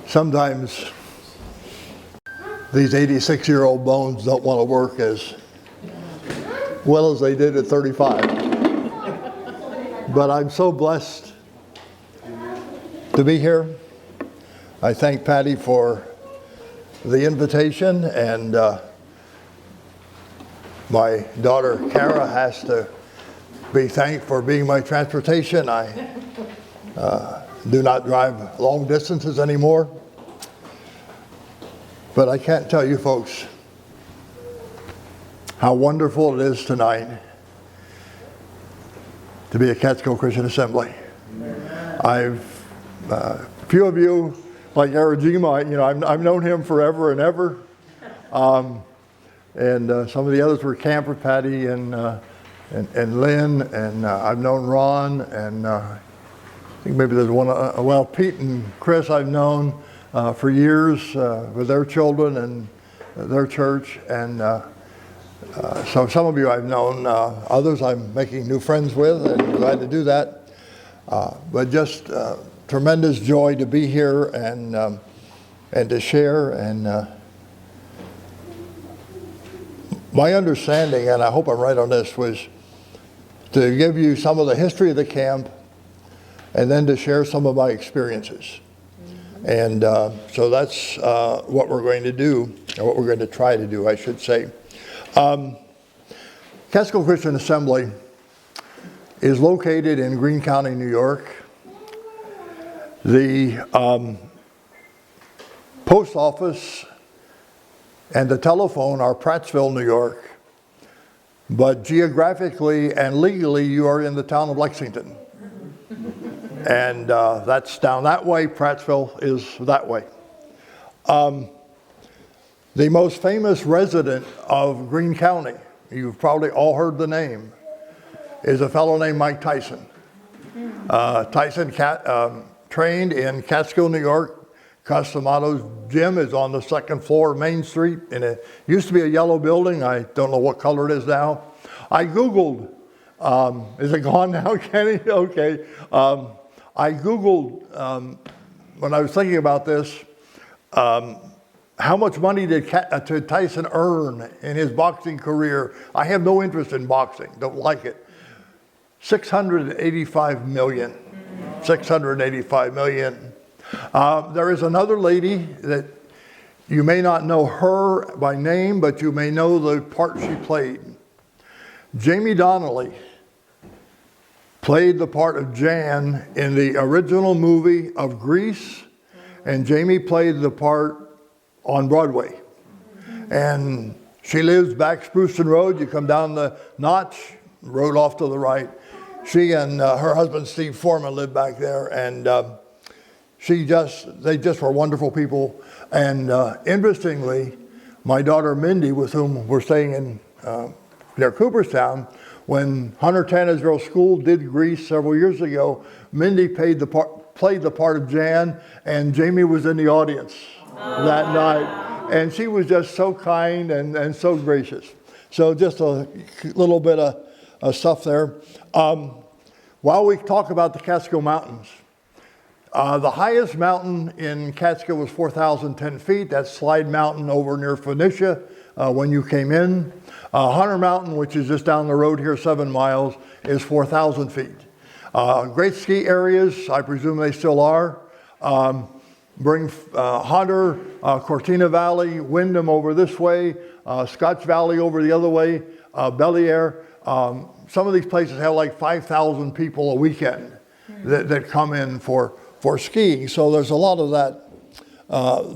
Sometimes these 86-year-old bones don't want to work as well as they did at 35. But I'm so blessed to be here. I thank Patty for the invitation, and my daughter Kara has to be thanked for being my transportation. I do not drive long distances anymore. But I can't tell you folks how wonderful it is tonight to be at Catskill Christian Assembly. A few of you, like Arajima, I've known him forever and ever. And some of the others were camp with Patty and Lynn, and I've known Ron, and I think maybe there's one, Pete and Chris I've known for years with their children and their church, and so some of you I've known, others I'm making new friends with, and glad to do that. But just tremendous joy to be here and to share. And my understanding, and I hope I'm right on this, was to give you some of the history of the camp and then to share some of my experiences. And so that's what we're going to do, or what we're going to try to do, I should say. Catskill Christian Assembly is located in Greene County, New York. The post office and the telephone are Prattsville, New York. But geographically and legally, you are in the town of Lexington. And that's down that way. Prattsville is that way. The most famous resident of Greene County, you've probably all heard the name, is a fellow named Mike Tyson. Tyson trained in Catskill, New York. Customato's gym is on the second floor of Main Street, and it used to be a yellow building. I don't know what color it is now. I Googled, is it gone now, Kenny? Okay. I Googled, when I was thinking about this, how much money did Tyson earn in his boxing career? I have no interest in boxing, don't like it. $685 million. $685 million. There is another lady that you may not know her by name, but you may know the part she played. Jamie Donnelly played the part of Jan in the original movie of Grease, and Jamie played the part on Broadway. And she lives back Spruceton Road. You come down the notch, road off to the right. She and her husband Steve Foreman lived back there, and they just were wonderful people. And interestingly, my daughter Mindy, with whom we're staying in near Cooperstown, when Hunter Tannersville School did Grease several years ago, Mindy played the part of Jan, and Jamie was in the audience that night. And she was just so kind and so gracious. So just a little bit of stuff there. While we talk about the Catskill Mountains, the highest mountain in Catskill was 4,010 feet. That's Slide Mountain over near Phoenicia when you came in. Hunter Mountain, which is just down the road here 7 miles, is 4,000 feet. Great ski areas, I presume they still are. Bring Hunter, Cortina Valley, Windham over this way, Scotch Valley over the other way, Belliere. Some of these places have like 5,000 people a weekend that come in for skiing. So there's a lot of that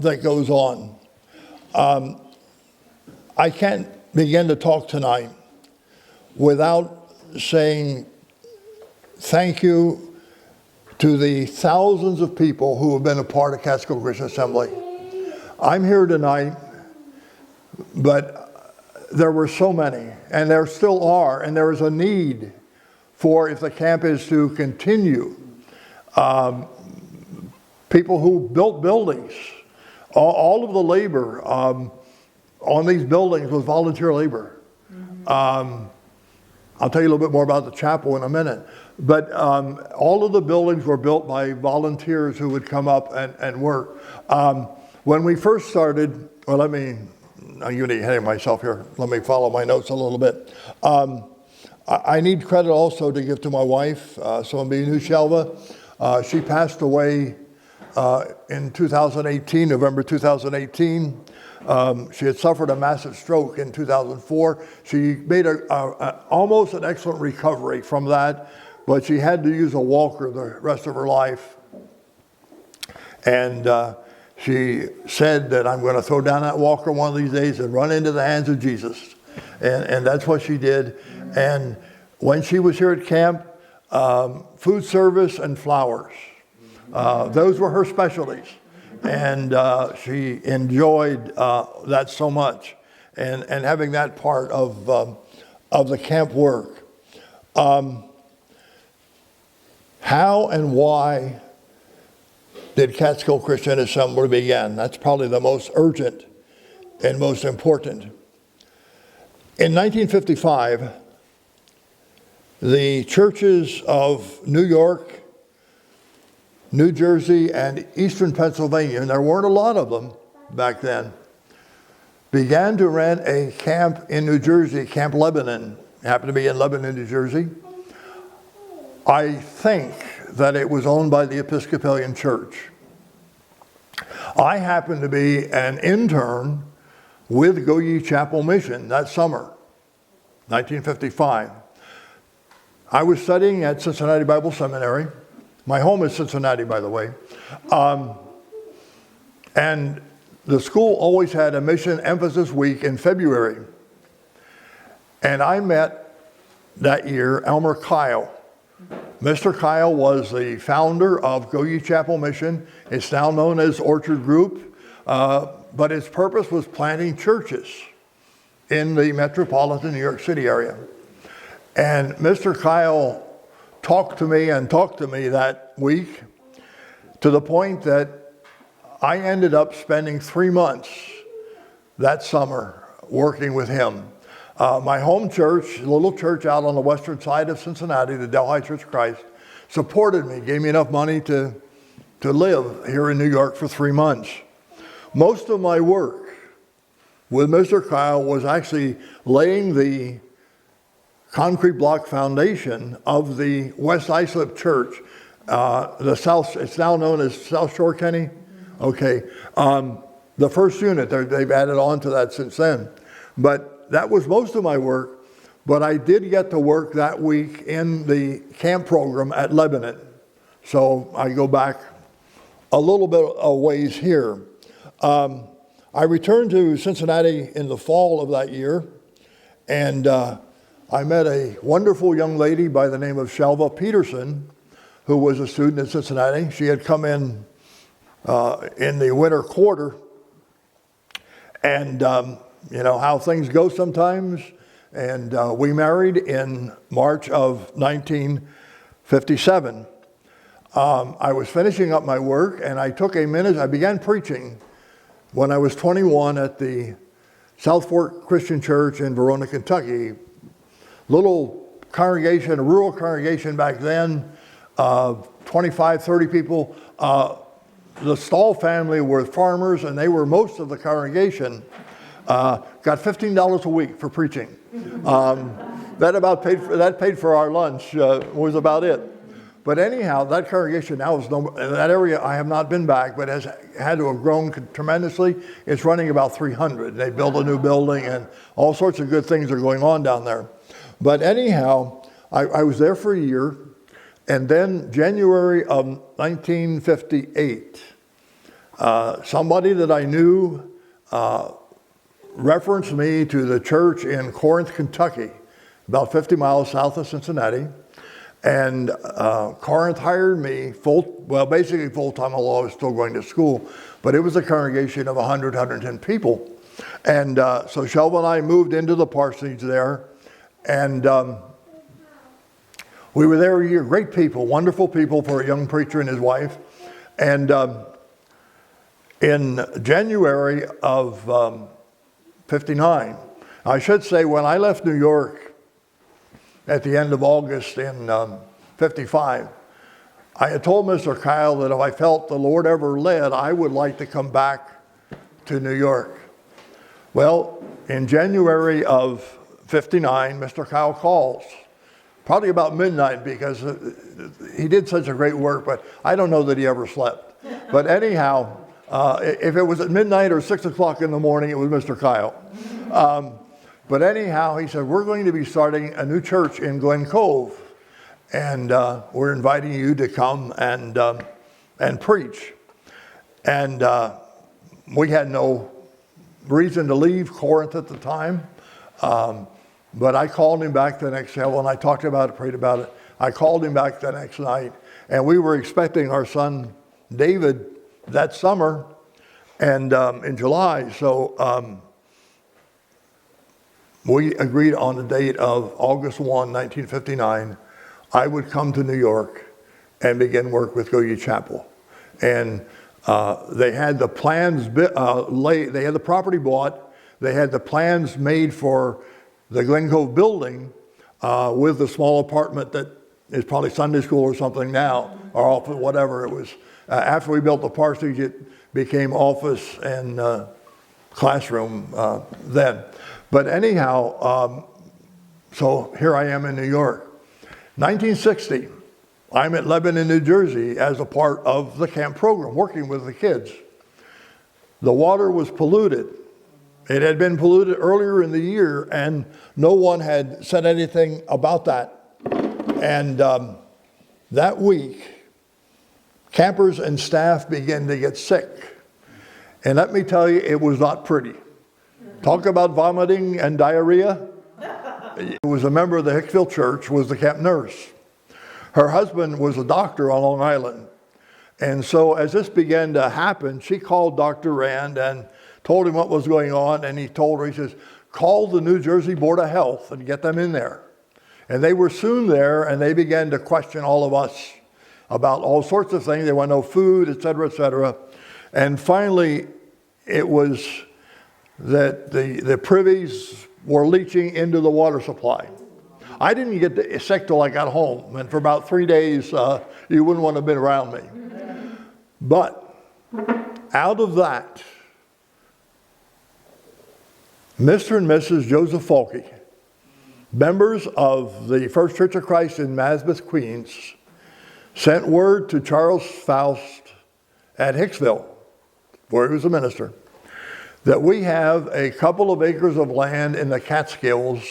that goes on. I can't begin to talk tonight without saying thank you to the thousands of people who have been a part of Catskill Christian Assembly. I'm here tonight, but there were so many, and there still are, and there is a need for, if the camp is to continue, people who built buildings. All of the labor on these buildings was volunteer labor. I'll tell you a little bit more about the chapel in a minute. But all of the buildings were built by volunteers who would come up and work. When we first started, well, I'm getting ahead of myself here. Let me follow my notes a little bit. I need credit also to give to my wife, some of you knew Shelva. She passed away in 2018, November 2018. She had suffered a massive stroke in 2004. She made almost an excellent recovery from that, but she had to use a walker the rest of her life. And she said that I'm going to throw down that walker one of these days and run into the hands of Jesus. And that's what she did. And when she was here at camp, food service and flowers, those were her specialties. And she enjoyed that so much, and having that part of the camp work. How and why did Catskill Christian Assembly begin? That's probably the most urgent and most important. In 1955, the churches of New York, New Jersey, and Eastern Pennsylvania, and there weren't a lot of them back then, began to rent a camp in New Jersey, Camp Lebanon. It happened to be in Lebanon, New Jersey. I think that it was owned by the Episcopalian Church. I happened to be an intern with Go Ye Chapel Mission that summer, 1955. I was studying at Cincinnati Bible Seminary. My home is Cincinnati, by the way. And the school always had a mission emphasis week in February. And I met that year Elmer Kyle. Mr. Kyle was the founder of Go Ye Chapel Mission. It's now known as Orchard Group, but its purpose was planting churches in the metropolitan New York City area. And Mr. Kyle talked to me that week, to the point that I ended up spending 3 months that summer working with him. My home church, a little church out on the western side of Cincinnati, the Delhi Church of Christ, supported me, gave me enough money to live here in New York for 3 months. Most of my work with Mr. Kyle was actually laying the concrete block foundation of the West Islip Church, it's now known as South Shore, Kenny? Okay. The first unit, they've added on to that since then. But that was most of my work, but I did get to work that week in the camp program at Lebanon. So I go back a little bit of ways here. I returned to Cincinnati in the fall of that year, and I met a wonderful young lady by the name of Shelva Peterson, who was a student at Cincinnati. She had come in the winter quarter, and you know how things go sometimes. And we married in March of 1957. I was finishing up my work, and I began preaching when I was 21 at the South Fork Christian Church in Verona, Kentucky. Little congregation, a rural congregation back then, 25, 30 people. The Stahl family were farmers, and they were most of the congregation. Got $15 a week for preaching. That paid for our lunch, was about it. But anyhow, that congregation now is in that area. I have not been back, but has had to have grown tremendously. It's running about 300. They built a new building, and all sorts of good things are going on down there. But anyhow, I was there for a year, and then January of 1958, somebody that I knew referenced me to the church in Corinth, Kentucky, about 50 miles south of Cincinnati. And Corinth hired me basically full-time, although I was still going to school. But it was a congregation of 100, 110 people. And so Shelva and I moved into the parsonage there. And we were there a year. Great people, wonderful people for a young preacher and his wife. And in January of 59, I should say when I left New York at the end of August in 1955. I had told Mr. Kyle that if I felt the Lord ever led, I would like to come back to New York. Well, in January of 59, Mr. Kyle calls, probably about midnight, because he did such a great work, but I don't know that he ever slept. But anyhow, if it was at midnight or 6 o'clock in the morning, it was Mr. Kyle. But anyhow, he said, we're going to be starting a new church in Glen Cove, and we're inviting you to come and preach. And we had no reason to leave Corinth at the time, but I called him back the next day. When I talked about it, prayed about it, I called him back the next night, and we were expecting our son David that summer, and in July. So we agreed on the date of August 1, 1959, I would come to New York and begin work with Gilboa Chapel. And they had the plans laid, they had the property bought, they had the plans made for the Glen Cove building with the small apartment that is probably Sunday school or something now, or office, whatever it was. After we built the parsonage, it became office and classroom then. But anyhow, so here I am in New York. 1960, I'm at Lebanon, New Jersey as a part of the camp program, working with the kids. The water was polluted. It had been polluted earlier in the year, and no one had said anything about that. And that week, campers and staff began to get sick. And let me tell you, it was not pretty. Talk about vomiting and diarrhea. It was a member of the Hicksville Church, was the camp nurse. Her husband was a doctor on Long Island. And so as this began to happen, she called Dr. Rand and told him what was going on. And he told her, he says, call the New Jersey Board of Health and get them in there. And they were soon there, and they began to question all of us about all sorts of things. They want no food, et cetera, et cetera. And finally, it was that the privies were leaching into the water supply. I didn't get sick till I got home, and for about 3 days, you wouldn't want to have been around me. But out of that, Mr. and Mrs. Joseph Finke, members of the First Church of Christ in Masbeth, Queens, sent word to Charles Faust at Hicksville, where he was a minister, that we have a couple of acres of land in the Catskills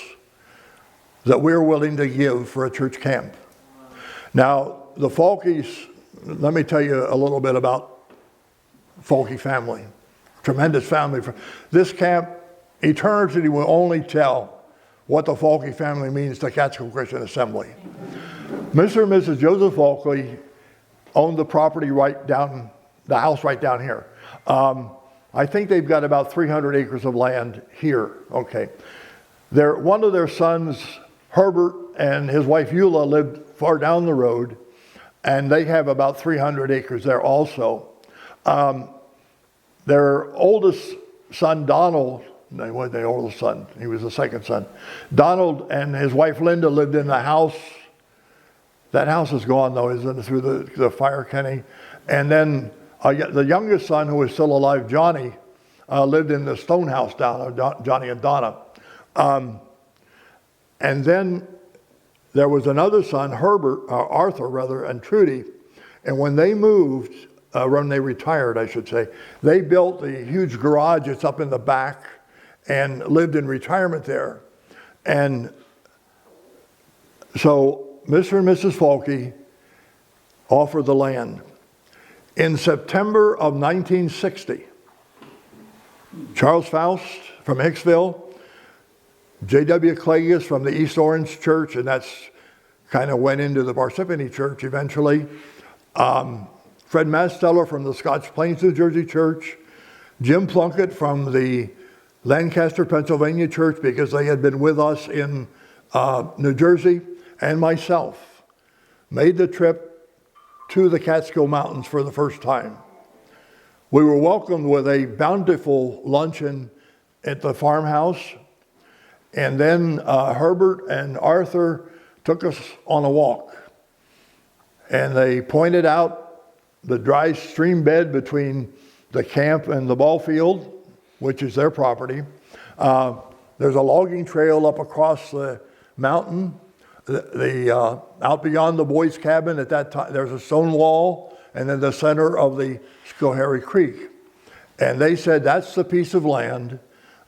that we're willing to give for a church camp. Now, the Finkes, let me tell you a little bit about Finke family. Tremendous family. This camp, eternity will only tell what the Finke family means to Catskill Christian Assembly. Mr. and Mrs. Joseph Finke owned the property right down, the house right down here. I think they've got about 300 acres of land here. Okay. One of their sons, Herbert, and his wife Eula lived far down the road, and they have about 300 acres there also. Their oldest son, Donald, they weren't the oldest son, he was the second son. Donald and his wife Linda lived in the house. That house is gone though, isn't it, through the fire, Kenny? And then the youngest son, who is still alive, Johnny, lived in the stone house down there, Johnny and Donna. And then there was another son, Arthur, and Trudy. And when they moved, when they retired, I should say, they built the huge garage that's up in the back and lived in retirement there. And so Mr. and Mrs. Finke offered the land. In September of 1960, Charles Faust from Hicksville, J.W. Clagus from the East Orange Church, and that's kind of went into the Parsippany Church eventually, Fred Masteller from the Scotch Plains, New Jersey Church, Jim Plunkett from the Lancaster, Pennsylvania Church, because they had been with us in New Jersey, and myself made the trip to the Catskill Mountains for the first time. We were welcomed with a bountiful luncheon at the farmhouse, and then Herbert and Arthur took us on a walk. and they pointed out the dry stream bed between the camp and the ball field, which is their property. There's a logging trail up across the mountain. Out beyond the boys' cabin at that time, there's a stone wall, and then the center of the Schoharie Creek. And they said that's the piece of land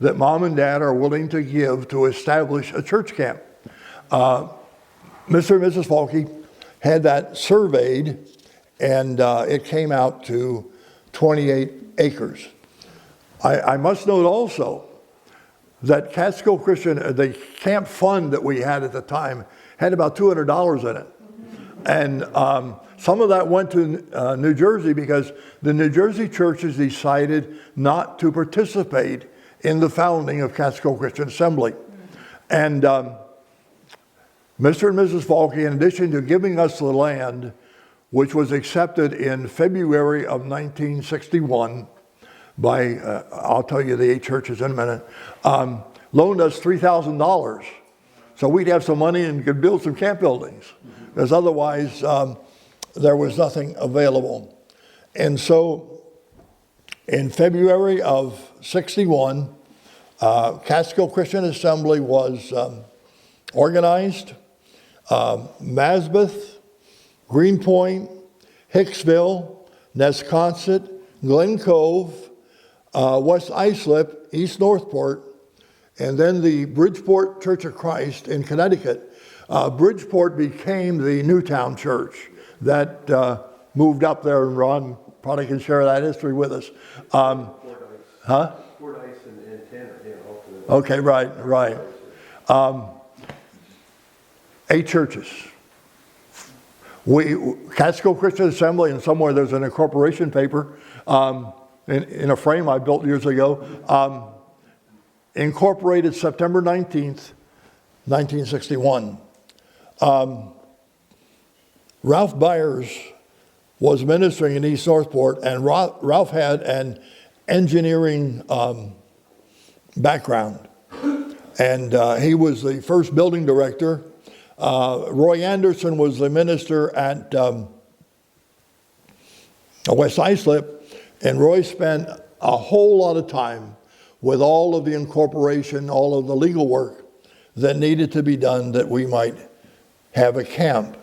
that Mom and Dad are willing to give to establish a church camp. Mr. and Mrs. Finke had that surveyed, and it came out to 28 acres. I must note also that Catskill Christian, the camp fund that we had at the time, had about $200 in it. And some of that went to New Jersey because the New Jersey churches decided not to participate in the founding of Catskill Christian Assembly. And Mr. and Mrs. Finke, in addition to giving us the land, which was accepted in February of 1961 by, I'll tell you the 8 churches in a minute, loaned us $3,000. So we'd have some money and could build some camp buildings, because otherwise there was nothing available. And so in February of 61, Catskill Christian Assembly was organized. Masbeth, Greenpoint, Hicksville, Nesconset, Glen Cove, West Islip, East Northport, and then the Bridgeport Church of Christ in Connecticut. Bridgeport became the Newtown Church that moved up there, and Ron probably can share that history with us. Huh? Fordyce and Tanner, Okay, right. 8 churches. Catskill Christian Assembly, and somewhere there's an incorporation paper in a frame I built years ago, incorporated September 19th, 1961. Ralph Byers was ministering in East Northport, and Ralph had an engineering background. And he was the first building director. Roy Anderson was the minister at West Islip, and Roy spent a whole lot of time with all of the incorporation, all of the legal work that needed to be done that we might have a camp.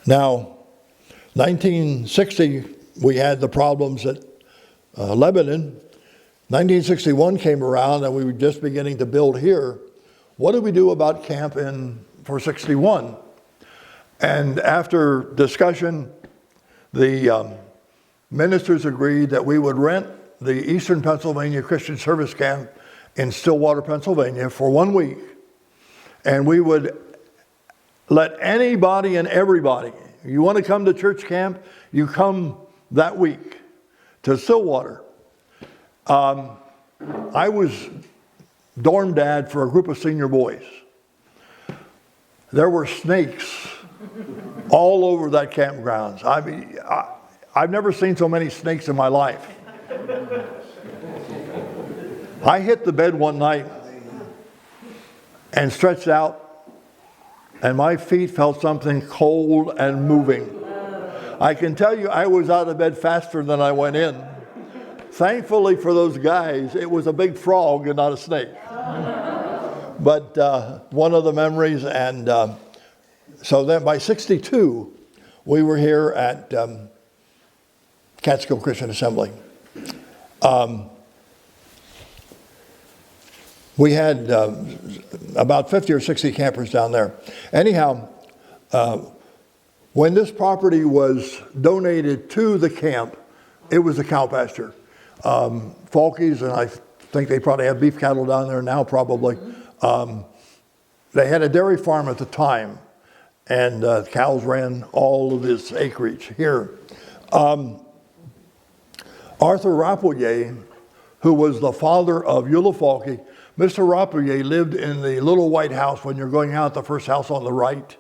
Now, 1960, we had the problems at Lebanon. 1961 came around, and we were just beginning to build here. What do we do about camp for 61? And after discussion, the ministers agreed that we would rent the Eastern Pennsylvania Christian Service Camp in Stillwater, Pennsylvania for 1 week. And we would let anybody and everybody, you want to come to church camp, you come that week to Stillwater. I was dorm dad for a group of senior boys. There were snakes all over that campgrounds. I mean, I've never seen so many snakes in my life. I hit the bed one night and stretched out, and my feet felt something cold and moving. I can tell you I was out of bed faster than I went in. Thankfully for those guys, it was a big frog and not a snake. But one of the memories, and so then by 62, we were here at Catskill Christian Assembly. We had about 50 or 60 campers down there. Anyhow, when this property was donated to the camp, it was a cow pasture. Finke's, and I think they probably have beef cattle down there now probably. They had a dairy farm at the time, and cows ran all of this acreage here. Arthur Rapelier, who was the father of Eula Finke, Mr. Rapelier lived in the little white house when you're going out, the first house on the right.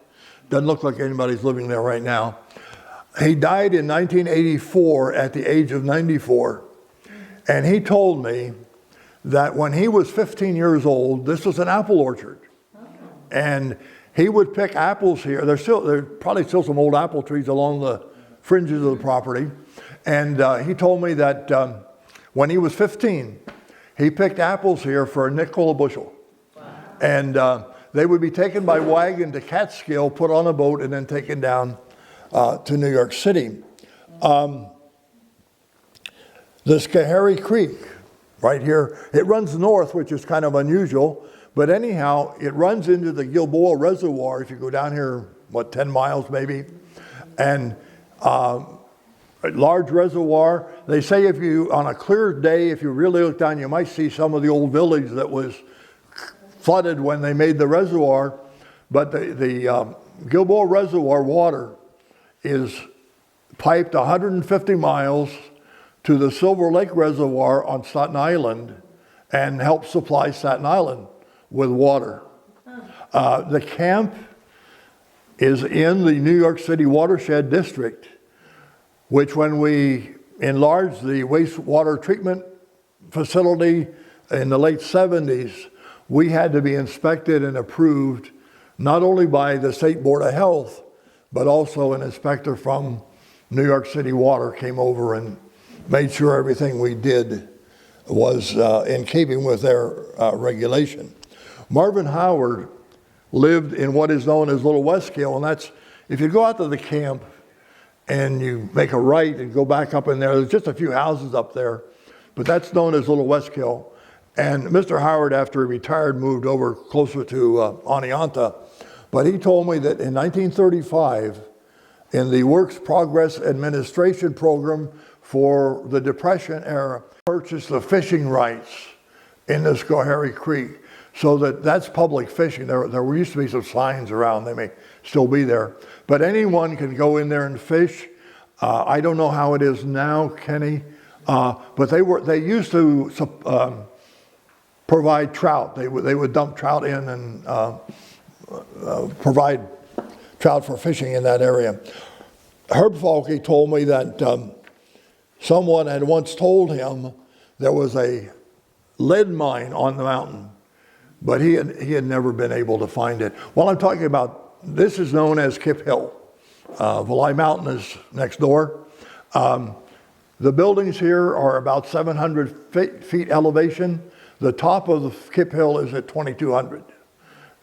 Doesn't look like anybody's living there right now. He died in 1984 at the age of 94. And he told me that when he was 15 years old, this was an apple orchard. And he would pick apples here. There's probably still some old apple trees along the fringes of the property. And he told me that when he was 15, he picked apples here for a nickel a bushel. Wow. And they would be taken by wagon to Catskill, put on a boat, and then taken down to New York City. The Schoharie Creek, right here, it runs north, which is kind of unusual. But anyhow, it runs into the Gilboa Reservoir if you go down here, 10 miles maybe. And a large reservoir. They say if you, on a clear day, if you really look down, you might see some of the old village that was flooded when they made the reservoir. But the Gilboa Reservoir water is piped 150 miles to the Silver Lake Reservoir on Staten Island and helps supply Staten Island with water. The camp is in the New York City watershed district, which when we enlarged the wastewater treatment facility in the late 70s, we had to be inspected and approved not only by the State Board of Health, but also an inspector from New York City Water came over and made sure everything we did was in keeping with their regulation. Marvin Howard lived in what is known as Little Westkill, and that's, if you go out to the camp and you make a right and go back up in there, there's just a few houses up there, but that's known as Little Westkill. And Mr. Howard, after he retired, moved over closer to Oneonta. But he told me that in 1935, in the Works Progress Administration program for the Depression era, purchased the fishing rights in the Schoharie Creek. So that's public fishing. There used to be some signs around, they may still be there. But anyone can go in there and fish. I don't know how it is now, Kenny, but they used to provide trout. They would dump trout in and provide trout for fishing in that area. Herb Falke told me that someone had once told him there was a lead mine on the mountain, but he had never been able to find it. Well, I'm talking about, this is known as Kip Hill. Valai Mountain is next door. The buildings here are about 700 feet elevation. The top of the Kip Hill is at 2,200.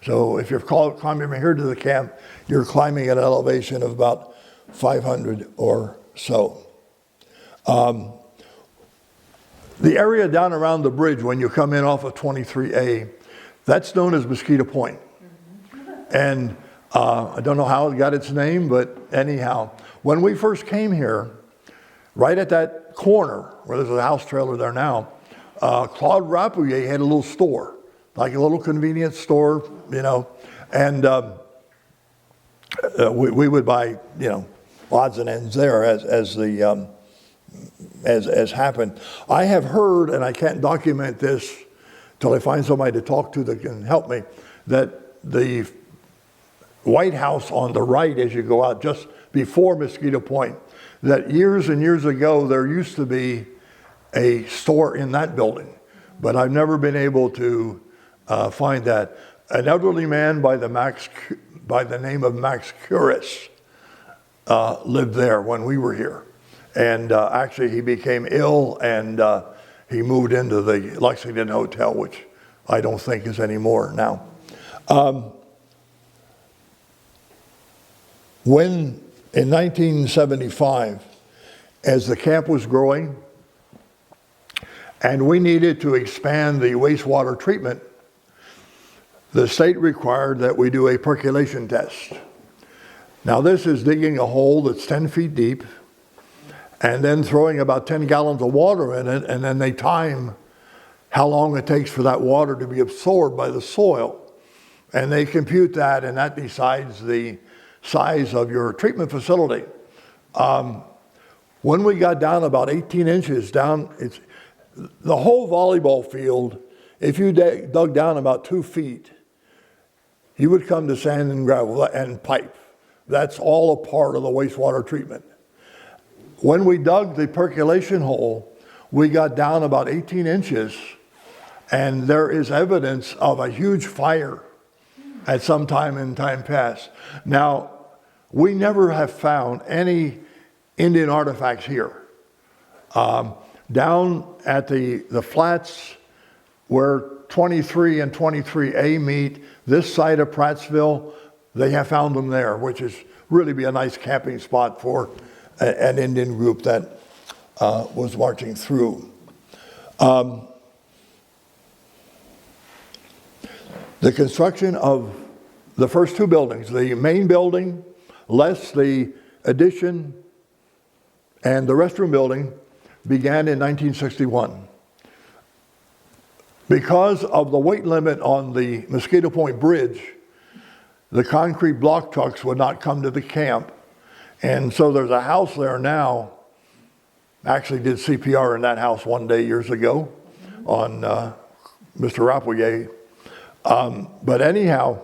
So if you're climbing here to the camp, you're climbing at an elevation of about 500 or so. The area down around the bridge when you come in off of 23A, that's known as Mosquito Point. And I don't know how it got its name, but anyhow, when we first came here, right at that corner where there's a house trailer there now, Claude Rapouillet had a little store, like a little convenience store, you know, and we would buy, you know, odds and ends there as happened. I have heard, and I can't document this till I find somebody to talk to that can help me, that the White House on the right as you go out just before Mosquito Point, that years and years ago there used to be a store in that building, but I've never been able to find that. An elderly man by the name of Max Curis lived there when we were here. And actually he became ill and he moved into the Lexington Hotel, which I don't think is anymore now. When in 1975, as the camp was growing and we needed to expand the wastewater treatment, the state required that we do a percolation test. Now this is digging a hole that's 10 feet deep and then throwing about 10 gallons of water in it, and then they time how long it takes for that water to be absorbed by the soil. And they compute that, and that decides the size of your treatment facility. When we got down about 18 inches down, the whole volleyball field, if you dug down about 2 feet, you would come to sand and gravel and pipe. That's all a part of the wastewater treatment. When we dug the percolation hole, we got down about 18 inches, and there is evidence of a huge fire at some time in time past. Now, we never have found any Indian artifacts here. Down at the flats where 23 and 23A meet, this side of Prattsville, they have found them there, which is really be a nice camping spot for an Indian group that was marching through. The construction of the first two buildings, the main building, less the addition and the restroom building, began in 1961. Because of the weight limit on the Mosquito Point Bridge, the concrete block trucks would not come to the camp. And so there's a house there now. Actually did CPR in that house one day years ago on Mr. Rafael. But anyhow,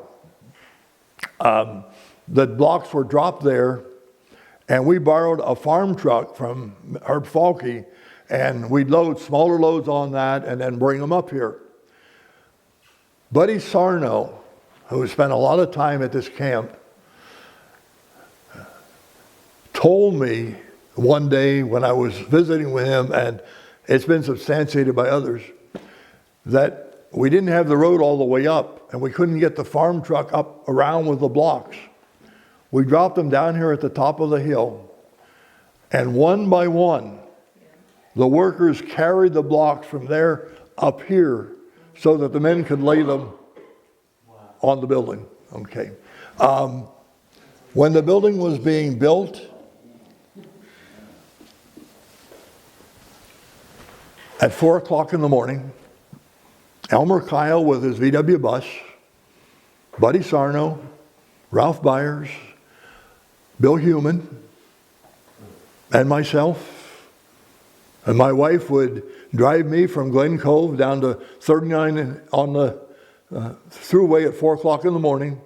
the blocks were dropped there, and we borrowed a farm truck from Herb Finke, and we'd load smaller loads on that and then bring them up here. Buddy Sarno, who spent a lot of time at this camp, told me one day when I was visiting with him, and it's been substantiated by others, that we didn't have the road all the way up, and we couldn't get the farm truck up around with the blocks. We dropped them down here at the top of the hill, and one by one, the workers carried the blocks from there up here so that the men could lay them on the building. Okay. When the building was being built, at 4 o'clock in the morning, Elmer Kyle with his VW bus, Buddy Sarno, Ralph Byers, Bill Heumann, and myself, and my wife would drive me from Glen Cove down to 39 on the throughway at 4 o'clock in the morning.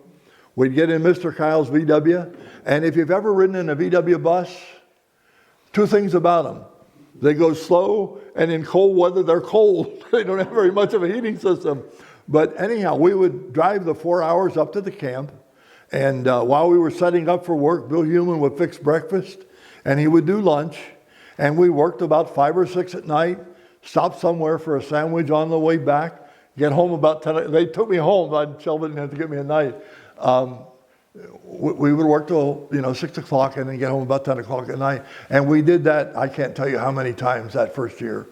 We'd get in Mr. Kyle's VW, and if you've ever ridden in a VW bus, two things about them. They go slow, and in cold weather, they're cold. They don't have very much of a heating system. But anyhow, we would drive the 4 hours up to the camp, and while we were setting up for work, Bill Heumann would fix breakfast, and he would do lunch, and we worked about 5 or 6 at night, stopped somewhere for a sandwich on the way back, get home about 10. They took me home. Sheldon didn't have to get me a night. We would work till 6 o'clock and then get home about 10 o'clock at night. And we did that, I can't tell you how many times that first year.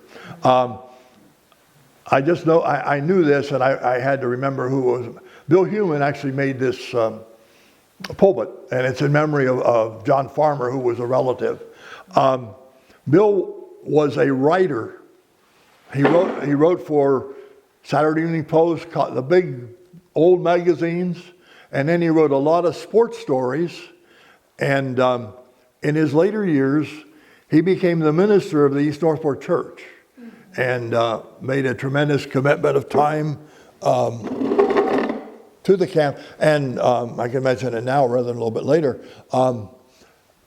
I just know, I knew this, and I had to remember who it was. Bill Heumann actually made this pulpit, and it's in memory of John Farmer, who was a relative. Bill was a writer. He wrote for Saturday Evening Post, the big old magazines, and then he wrote a lot of sports stories. And in his later years, he became the minister of the East Northport Church and made a tremendous commitment of time to the camp. And I can mention it now rather than a little bit later.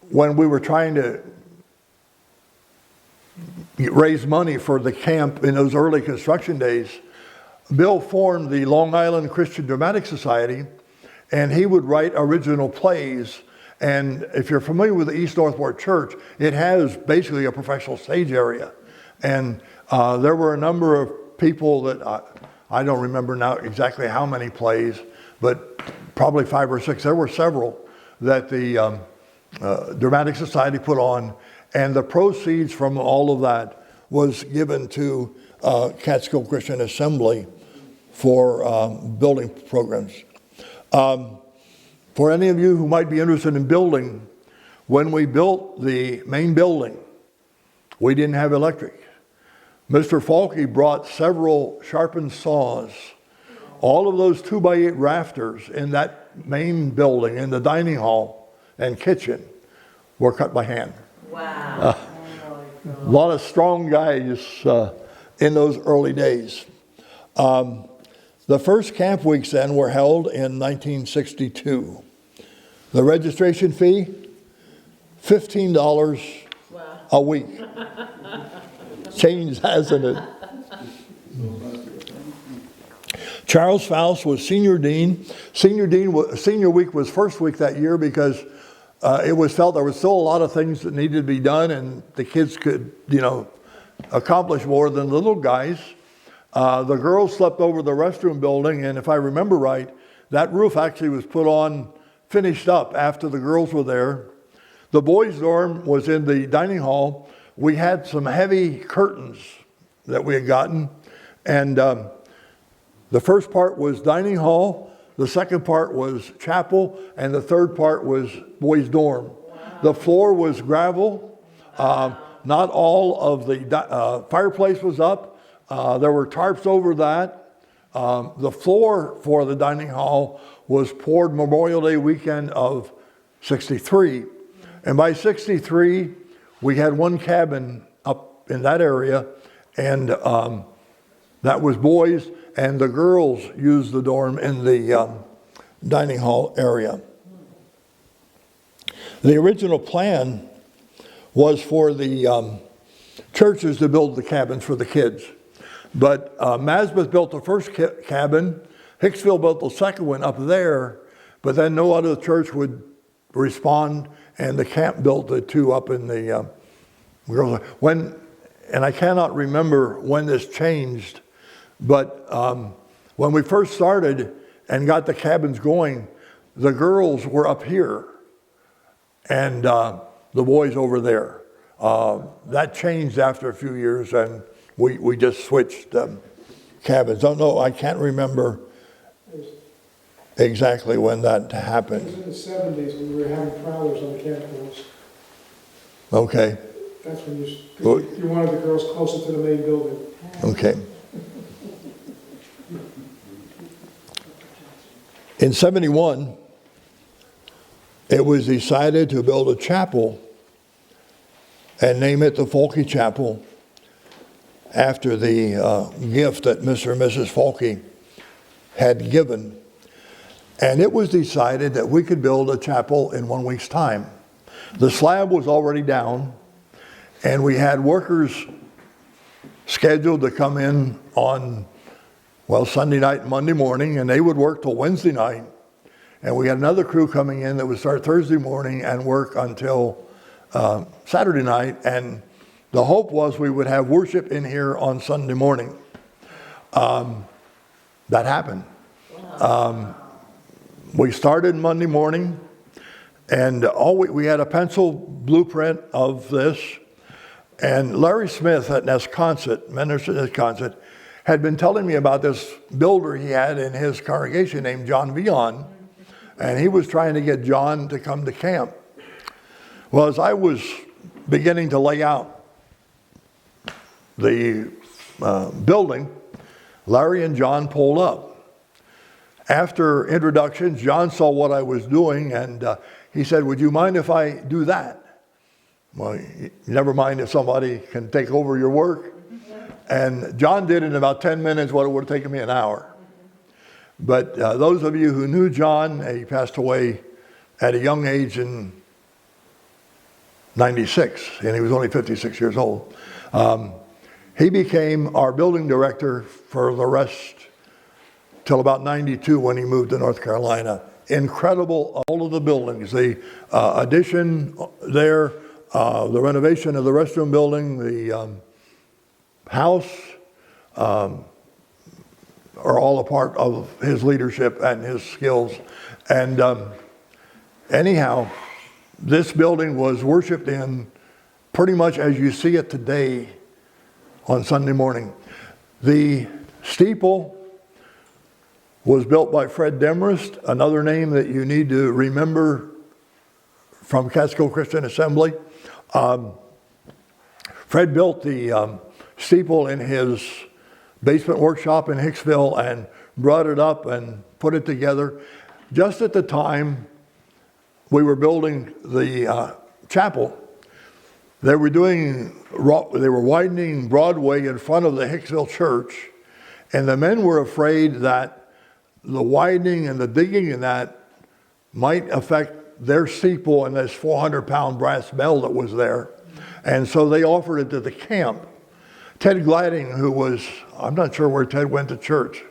When we were trying to raise money for the camp in those early construction days, Bill formed the Long Island Christian Dramatic Society, and he would write original plays. And if you're familiar with the East Northport Church, it has basically a professional stage area. And there were a number of people that I don't remember now exactly how many plays, but probably 5 or 6. There were several that the Dramatic Society put on, and the proceeds from all of that was given to Catskill Christian Assembly for building programs. For any of you who might be interested in building, when we built the main building, we didn't have electric. Mr. Finke brought several sharpened saws. All of those 2x8 rafters in that main building, in the dining hall and kitchen, were cut by hand. Wow. A lot of strong guys in those early days. The first camp weeks then were held in 1962. The registration fee, $15 a week. Changed, hasn't it? Charles Faust was senior dean. Senior week was first week that year because it was felt there was still a lot of things that needed to be done, and the kids could, accomplish more than the little guys. The girls slept over the restroom building, and if I remember right, that roof actually was finished up after the girls were there. The boys' dorm was in the dining hall. We had some heavy curtains that we had gotten, and the first part was dining hall, the second part was chapel, and the third part was boys' dorm. Wow. The floor was gravel. Not all of the fireplace was up. There were tarps over that. The floor for the dining hall was poured Memorial Day weekend of '63. And by '63, we had one cabin up in that area, and that was boys, and the girls used the dorm in the dining hall area. The original plan was for the churches to build the cabins for the kids. But Masbeth built the first cabin, Hicksville built the second one up there, but then no other church would respond, and the camp built the two up in the girls. And I cannot remember when this changed, but when we first started and got the cabins going, the girls were up here and the boys over there. That changed after a few years, and we just switched cabins. I can't remember exactly when that happened. It was in the 70s when we were having prowlers on the campgrounds. Okay. That's when you wanted the girls closer to the main building. Okay. In '71, it was decided to build a chapel and name it the Finke Chapel after the gift that Mr. and Mrs. Finke had given. And it was decided that we could build a chapel in 1 week's time. The slab was already down, and we had workers scheduled to come in on, Sunday night and Monday morning, and they would work till Wednesday night. And we had another crew coming in that would start Thursday morning and work until Saturday night. And the hope was we would have worship in here on Sunday morning. That happened. We started Monday morning, and we had a pencil blueprint of this. And Larry Smith at Nesconset, minister at Nesconset, had been telling me about this builder he had in his congregation named John Vion, and he was trying to get John to come to camp. Well, as I was beginning to lay out the building, Larry and John pulled up. After introductions, John saw what I was doing, and he said, "Would you mind if I do that?" Well, never mind if somebody can take over your work. And John did in about 10 minutes what it would have taken me an hour. But those of you who knew John, he passed away at a young age in '96, and he was only 56 years old. He became our building director for the rest till about '92 when he moved to North Carolina. Incredible, all of the buildings, the addition there, the renovation of the restroom building, the house, are all a part of his leadership and his skills. And anyhow, this building was worshiped in pretty much as you see it today on Sunday morning. The steeple was built by Fred Demarest, another name that you need to remember from Catskill Christian Assembly. Fred built the steeple in his basement workshop in Hicksville and brought it up and put it together. Just at the time we were building the chapel, they were widening Broadway in front of the Hicksville church, and the men were afraid that the widening and the digging in that might affect their steeple and this 400-pound brass bell that was there. And so they offered it to the camp. Ted Gladding, who was, I'm not sure where Ted went to church,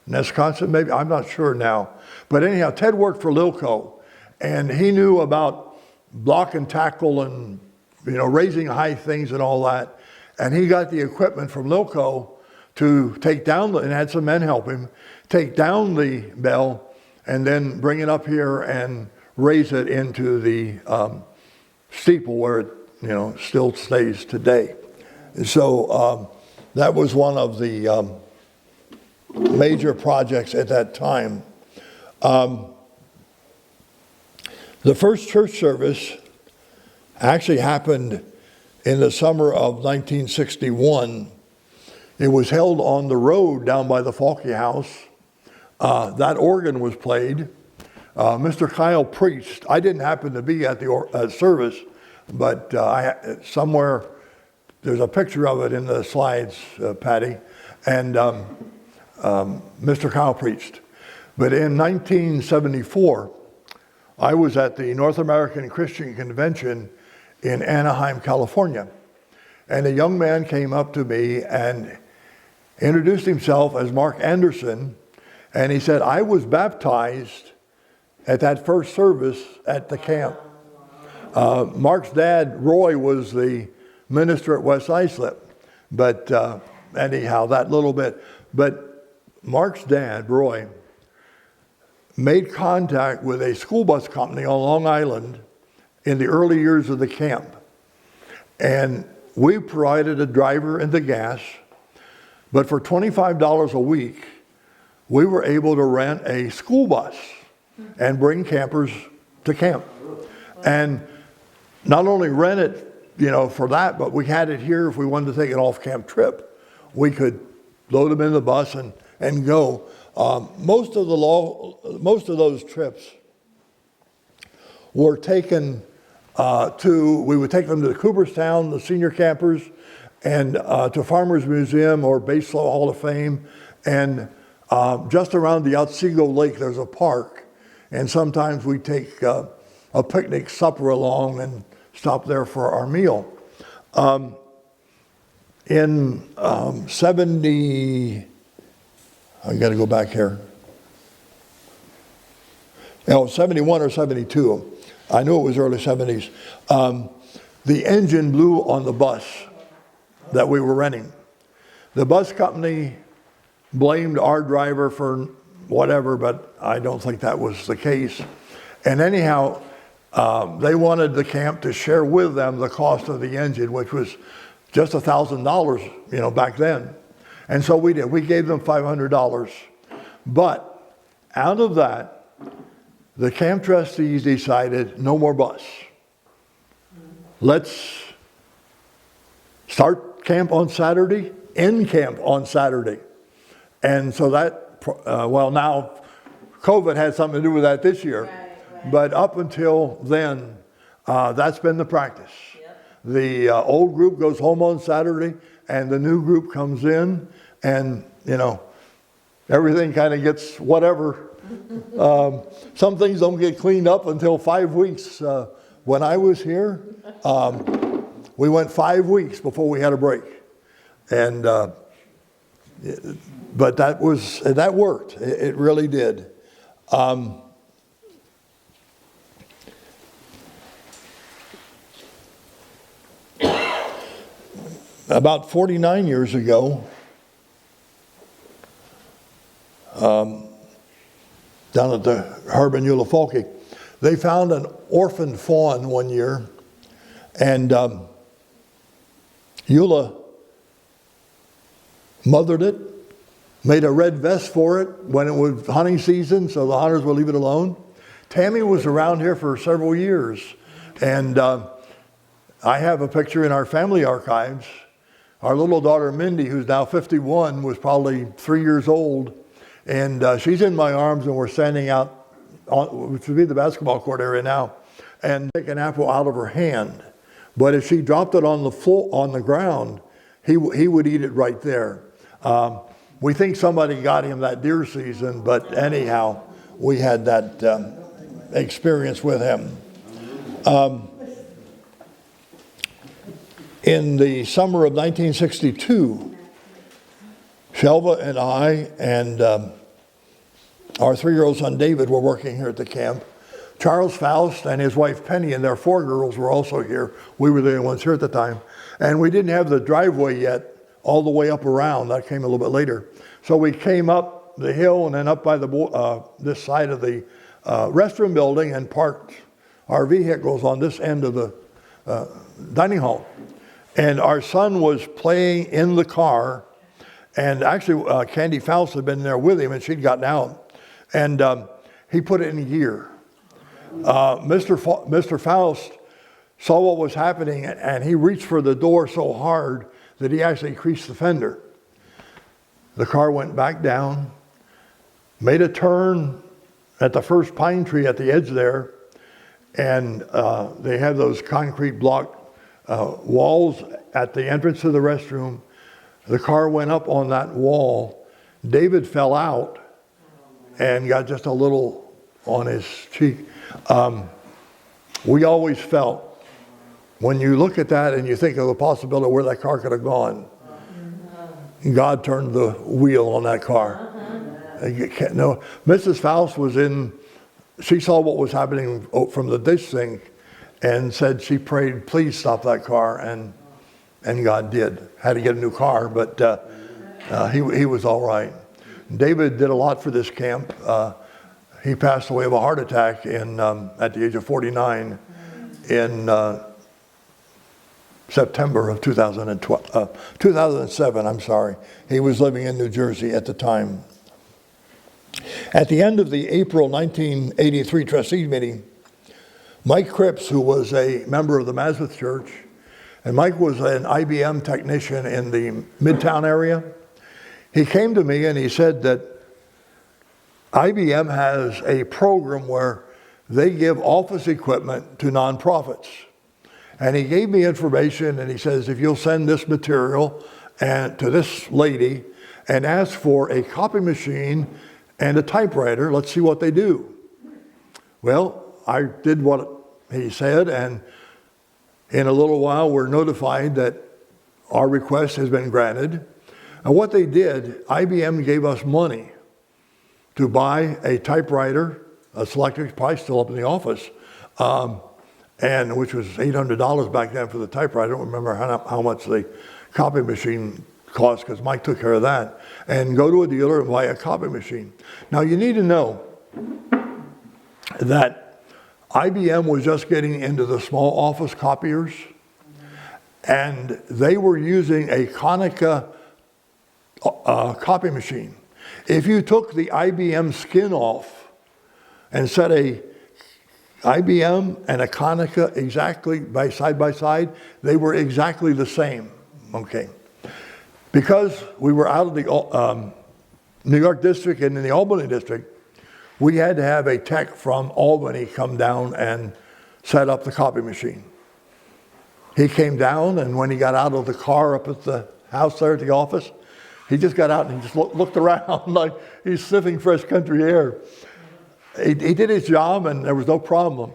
Wisconsin, maybe, I'm not sure now. But anyhow, Ted worked for Lilco, and he knew about block and tackle and, raising high things and all that. And he got the equipment from Lilco to take down, and had some men help him, take down the bell and then bring it up here and raise it into the steeple where it, still stays today. So that was one of the major projects at that time. The first church service actually happened in the summer of 1961. It was held on the road down by the Finke house. That organ was played. Mr. Kyle preached. I didn't happen to be at the service, but somewhere there's a picture of it in the slides, Patty, and Mr. Kyle preached. But in 1974, I was at the North American Christian Convention in Anaheim, California. And a young man came up to me and introduced himself as Mark Anderson. And he said, I was baptized at that first service at the camp. Mark's dad, Roy, was the minister at West Islip. But anyhow, that little bit. But Mark's dad, Roy, made contact with a school bus company on Long Island in the early years of the camp. And we provided a driver and the gas, but for $25 a week, we were able to rent a school bus and bring campers to camp. And not only rent it, for that, but we had it here if we wanted to take an off-camp trip. We could load them in the bus and go. Most of those trips were taken we would take them to Cooperstown, the senior campers, and to Farmers Museum or Baseball Hall of Fame. And just around the Otsego Lake, there's a park. And sometimes we take a picnic supper along and stop there for our meal. In 70, I got to go back here. 71 or 72. I knew it was early 70s. The engine blew on the bus that we were renting. The bus company blamed our driver for whatever, but I don't think that was the case. And anyhow, they wanted the camp to share with them the cost of the engine, which was just $1,000, back then. And so we did. We gave them $500. But out of that, the camp trustees decided no more bus. Let's start camp on Saturday, end camp on Saturday. And so that, now COVID had something to do with that this year. Right. But up until then, that's been the practice. Yep. The old group goes home on Saturday and the new group comes in and, everything kind of gets whatever. Some things don't get cleaned up until 5 weeks. When I was here, we went 5 weeks before we had a break. And, but that worked. It really did. About 49 years ago, down at the Herb and Eula Finke, they found an orphan fawn one year, and Eula mothered it, made a red vest for it when it was hunting season, so the hunters would leave it alone. Tammy was around here for several years, and I have a picture in our family archives. Our little daughter Mindy, who's now 51, was probably 3 years old. And she's in my arms and we're standing out, which would be the basketball court area now, and take an apple out of her hand. But if she dropped it on the floor, on the ground, he would eat it right there. We think somebody got him that deer season, but anyhow, we had that experience with him. In the summer of 1962, Shelva and I and our 3-year-old son David were working here at the camp. Charles Faust and his wife Penny and their 4 girls were also here. We were the only ones here at the time. And we didn't have the driveway yet all the way up around. That came a little bit later. So we came up the hill and then up by this side of the restroom building and parked our vehicles on this end of the dining hall. And our son was playing in the car. And actually, Candy Faust had been there with him, and she'd gotten out. And he put it in gear. Mr. Faust saw what was happening, and he reached for the door so hard that he actually creased the fender. The car went back down, made a turn at the first pine tree at the edge there, and they had those concrete block walls at the entrance to the restroom. The car went up on that wall. David fell out and got just a little on his cheek. We always felt, when you look at that and you think of the possibility of where that car could have gone, God turned the wheel on that car. No, Mrs. Faust was she saw what was happening from the dish sink and said she prayed, please stop that car, and God did. Had to get a new car, but he was all right. David did a lot for this camp. He passed away of a heart attack at the age of 49 in September of 2007. I'm sorry. He was living in New Jersey at the time. At the end of the April 1983 trustees meeting, Mike Cripps, who was a member of the Mazareth Church, and Mike was an IBM technician in the Midtown area, he came to me and he said that IBM has a program where they give office equipment to nonprofits. And he gave me information and he says, if you'll send this material to this lady and ask for a copy machine and a typewriter, let's see what they do. Well, I did what he said, and in a little while we're notified that our request has been granted. And what they did, IBM gave us money to buy a typewriter, a Selectric, probably still up in the office, and which was $800 back then for the typewriter. I don't remember how much the copy machine cost, because Mike took care of that, and go to a dealer and buy a copy machine. Now you need to know that IBM was just getting into the small office copiers, and they were using a Konica copy machine. If you took the IBM skin off and set a IBM and a Konica exactly side by side, they were exactly the same. Okay. Because we were out of the New York district and in the Albany district, we had to have a tech from Albany come down and set up the copy machine. He came down, and when he got out of the car up at the house there at the office, he just got out and he just looked around like he's sniffing fresh country air. He did his job and there was no problem.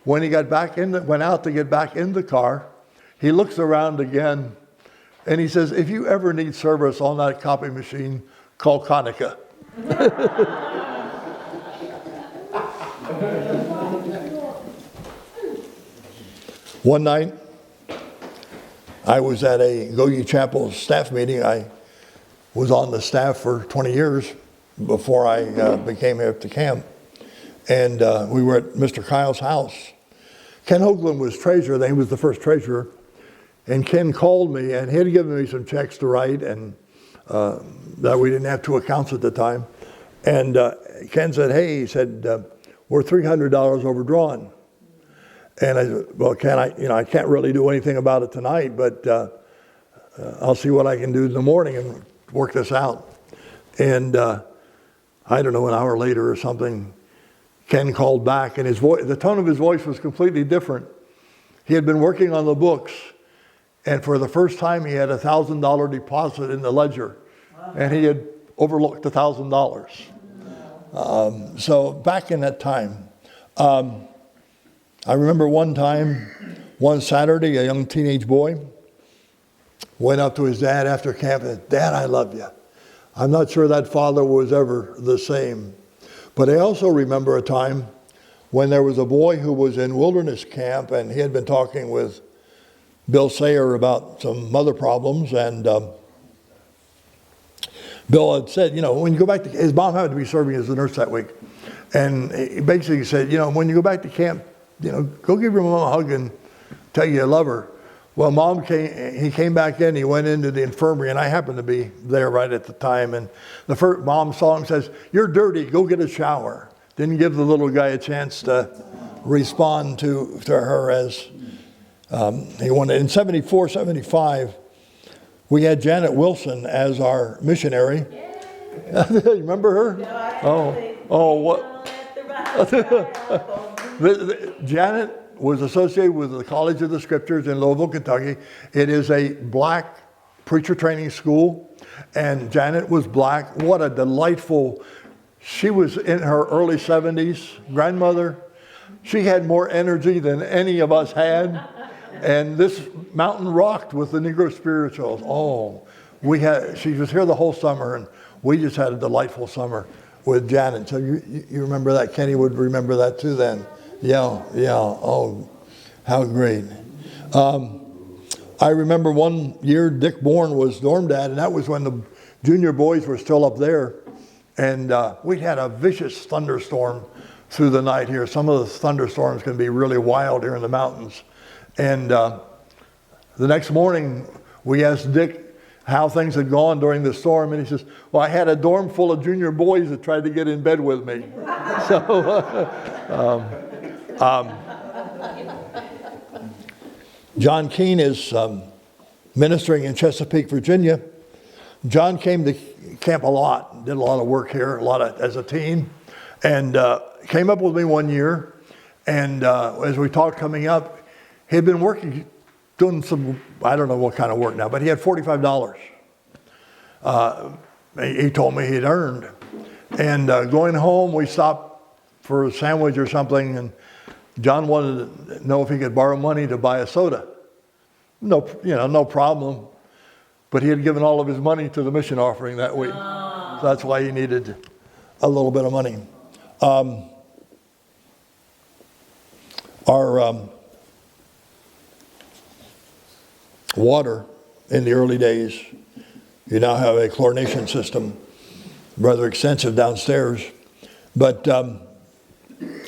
When he got back went out to get back in the car, he looks around again and he says, if you ever need service on that copy machine, call Konica. One night, I was at a Goye Chapel staff meeting. I was on the staff for 20 years before I became here at the camp. And we were at Mr. Kyle's house. Ken Hoagland was treasurer. He was the first treasurer. And Ken called me, and he had given me some checks to write, and that we didn't have 2 accounts at the time. And Ken said, hey, he said, we're $300 overdrawn. And I said, well, Ken, I can't really do anything about it tonight, but I'll see what I can do in the morning and work this out. And I don't know, an hour later or something, Ken called back, and the tone of his voice was completely different. He had been working on the books, and for the first time, he had a $1,000 deposit in the ledger, and he had overlooked $1,000. So back in that time, I remember one Saturday, a young teenage boy went up to his dad after camp and said, Dad, I love you. I'm not sure that father was ever the same. But I also remember a time when there was a boy who was in wilderness camp, and he had been talking with Bill Sayer about some mother problems, and Bill had said, when you go back to, his mom happened to be serving as a nurse that week, and he basically said, when you go back to camp, go give your mom a hug and tell you love her. Well, he came back in, he went into the infirmary, and I happened to be there right at the time, and the first mom saw him and says, "You're dirty, go get a shower." Didn't give the little guy a chance to respond to her as he wanted. In 74, 75, we had Janet Wilson as our missionary. Yeah. You remember her? No, what? Janet was associated with the College of the Scriptures in Louisville, Kentucky. It is a black preacher training school, and Janet was black. What a delightful, she was in her early 70s, grandmother. She had more energy than any of us had, and this mountain rocked with the Negro spirituals. She was here the whole summer, and we just had a delightful summer with Janet. So you remember that? Kenny would remember that too then. Yeah. Oh, how great. I remember one year Dick Bourne was dorm dad, and that was when the junior boys were still up there. And we had a vicious thunderstorm through the night here. Some of the thunderstorms can be really wild here in the mountains. And the next morning, we asked Dick how things had gone during the storm, and he says, "Well, I had a dorm full of junior boys that tried to get in bed with me." John Keene is ministering in Chesapeake, Virginia. John came to camp a lot, did a lot of work here, as a teen, and came up with me one year. And as we talked coming up, he had been working, doing some, I don't know what kind of work now, but he had $45. He told me he'd earned. And going home, we stopped for a sandwich or something, and John wanted to know if he could borrow money to buy a soda. No problem. But he had given all of his money to the mission offering that week. So that's why he needed a little bit of money. Our water in the early days, you now have a chlorination system, rather extensive downstairs, but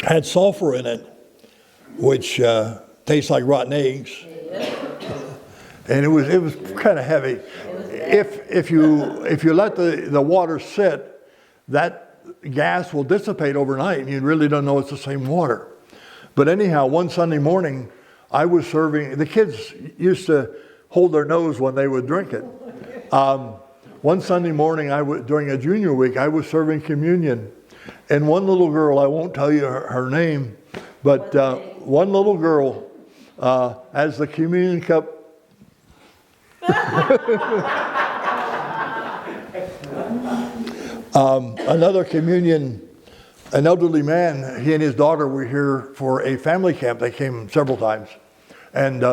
had sulfur in it, which tastes like rotten eggs. And it was kind of heavy. If you let the water sit, that gas will dissipate overnight, and you really don't know it's the same water. But anyhow, one Sunday morning, I was serving. The kids used to hold their nose when they would drink it. One Sunday morning, during a junior week, I was serving communion, and one little girl, I won't tell you her name, but one little girl, as the communion cup. Another communion, an elderly man, he and his daughter were here for a family camp. They came several times. And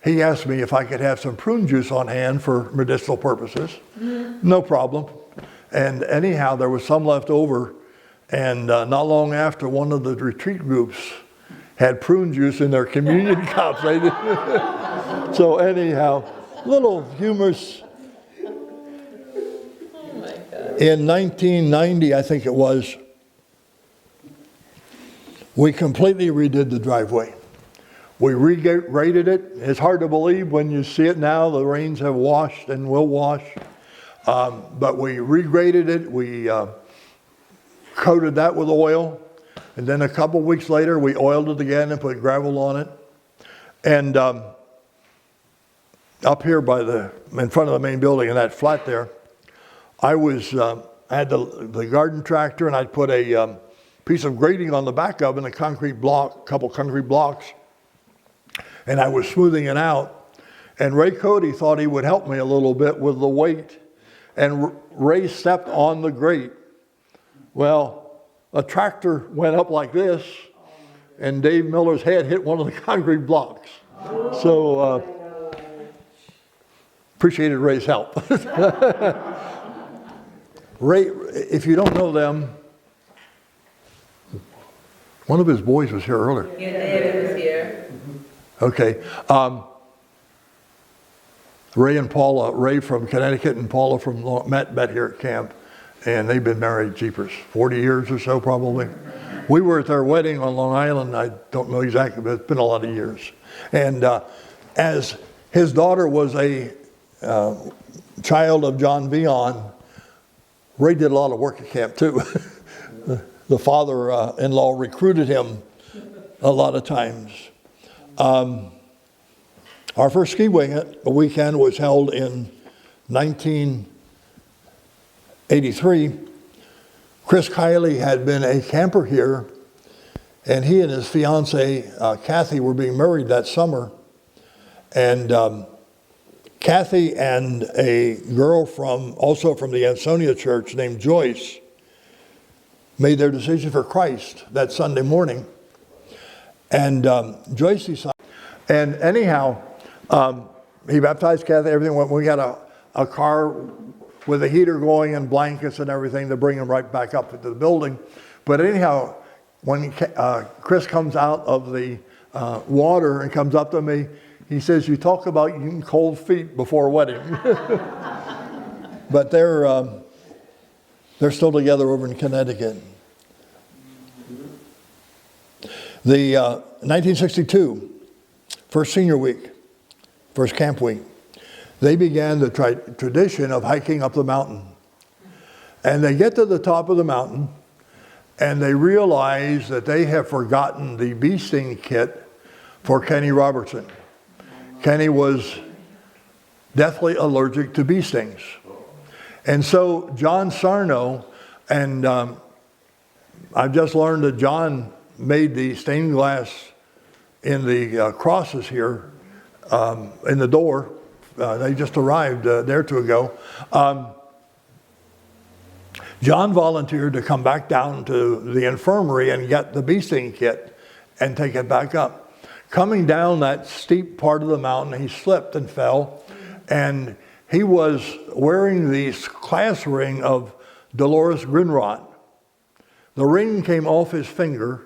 he asked me if I could have some prune juice on hand for medicinal purposes. No problem. And anyhow, there was some left over. And not long after, one of the retreat groups had prune juice in their communion cups. So anyhow, little humorous. In 1990, I think it was, we completely redid the driveway. We regraded it. It's hard to believe when you see it now. The rains have washed and will wash. But we regraded it. We coated that with oil. And then a couple weeks later, we oiled it again and put gravel on it. And up here in front of the main building in that flat there, I had the garden tractor, and I'd put a piece of grating on the back of it, a couple concrete blocks, and I was smoothing it out. And Ray Cody thought he would help me a little bit with the weight, and Ray stepped on the grate. Well, a tractor went up like this, and Dave Miller's head hit one of the concrete blocks. So appreciated Ray's help. Ray, if you don't know them, one of his boys was here earlier. Yeah, David was here. Okay. Ray and Paula, Ray from Connecticut and Paula from met here at camp, and they've been married, jeepers, 40 years or so probably. We were at their wedding on Long Island. I don't know exactly, but it's been a lot of years. And as his daughter was a child of John Vion, Ray did a lot of work at camp too. The father-in-law recruited him a lot of times. Our first ski weekend was held in 1983. Chris Kiley had been a camper here, and he and his fiancee, Kathy, were being married that summer. And Kathy and a girl also from the Ansonia church named Joyce made their decision for Christ that Sunday morning. And Joyce decided, and anyhow, he baptized Kathy, everything went. We got a car with a heater going and blankets and everything to bring him right back up into the building. But anyhow, when Chris comes out of the water and comes up to me, he says, "You talk about using cold feet before a wedding." But they're still together over in Connecticut. The 1962, first senior week, first camp week, they began the tradition of hiking up the mountain. And they get to the top of the mountain, and they realize that they have forgotten the bee sting kit for Kenny Robertson. Kenny was deathly allergic to bee stings. And so John Sarno, and I've just learned that John made the stained glass in the crosses here in the door. They just arrived a day or two ago. John volunteered to come back down to the infirmary and get the bee sting kit and take it back up. Coming down that steep part of the mountain, he slipped and fell, and he was wearing the class ring of Dolores Grinrod. The ring came off his finger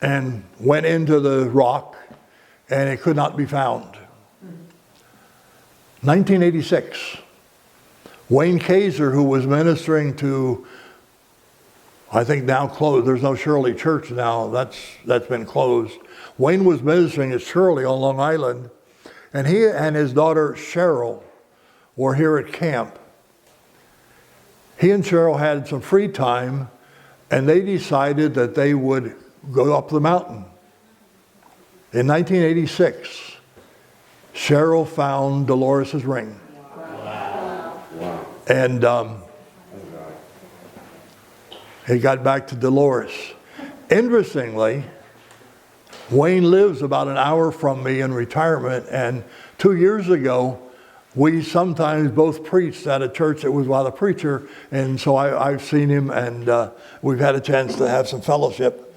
and went into the rock, and it could not be found. 1986, Wayne Kaiser, who was ministering to, I think now closed, there's no Shirley Church now, that's been closed. Wayne was ministering at Shirley on Long Island, and he and his daughter Cheryl were here at camp. He and Cheryl had some free time, and they decided that they would go up the mountain. In 1986, Cheryl found Dolores' ring. Wow. And he got back to Dolores. Interestingly, Wayne lives about an hour from me in retirement, and 2 years ago, we sometimes both preached at a church that was by the preacher, and so I've seen him, and we've had a chance to have some fellowship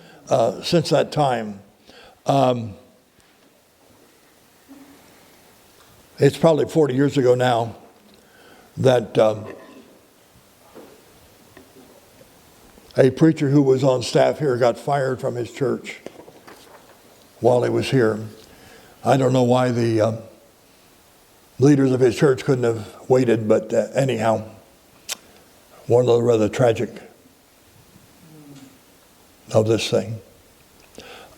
since that time. It's probably 40 years ago now that a preacher who was on staff here got fired from his church while he was here. I don't know why the leaders of his church couldn't have waited, but anyhow, one of the rather tragic of this thing.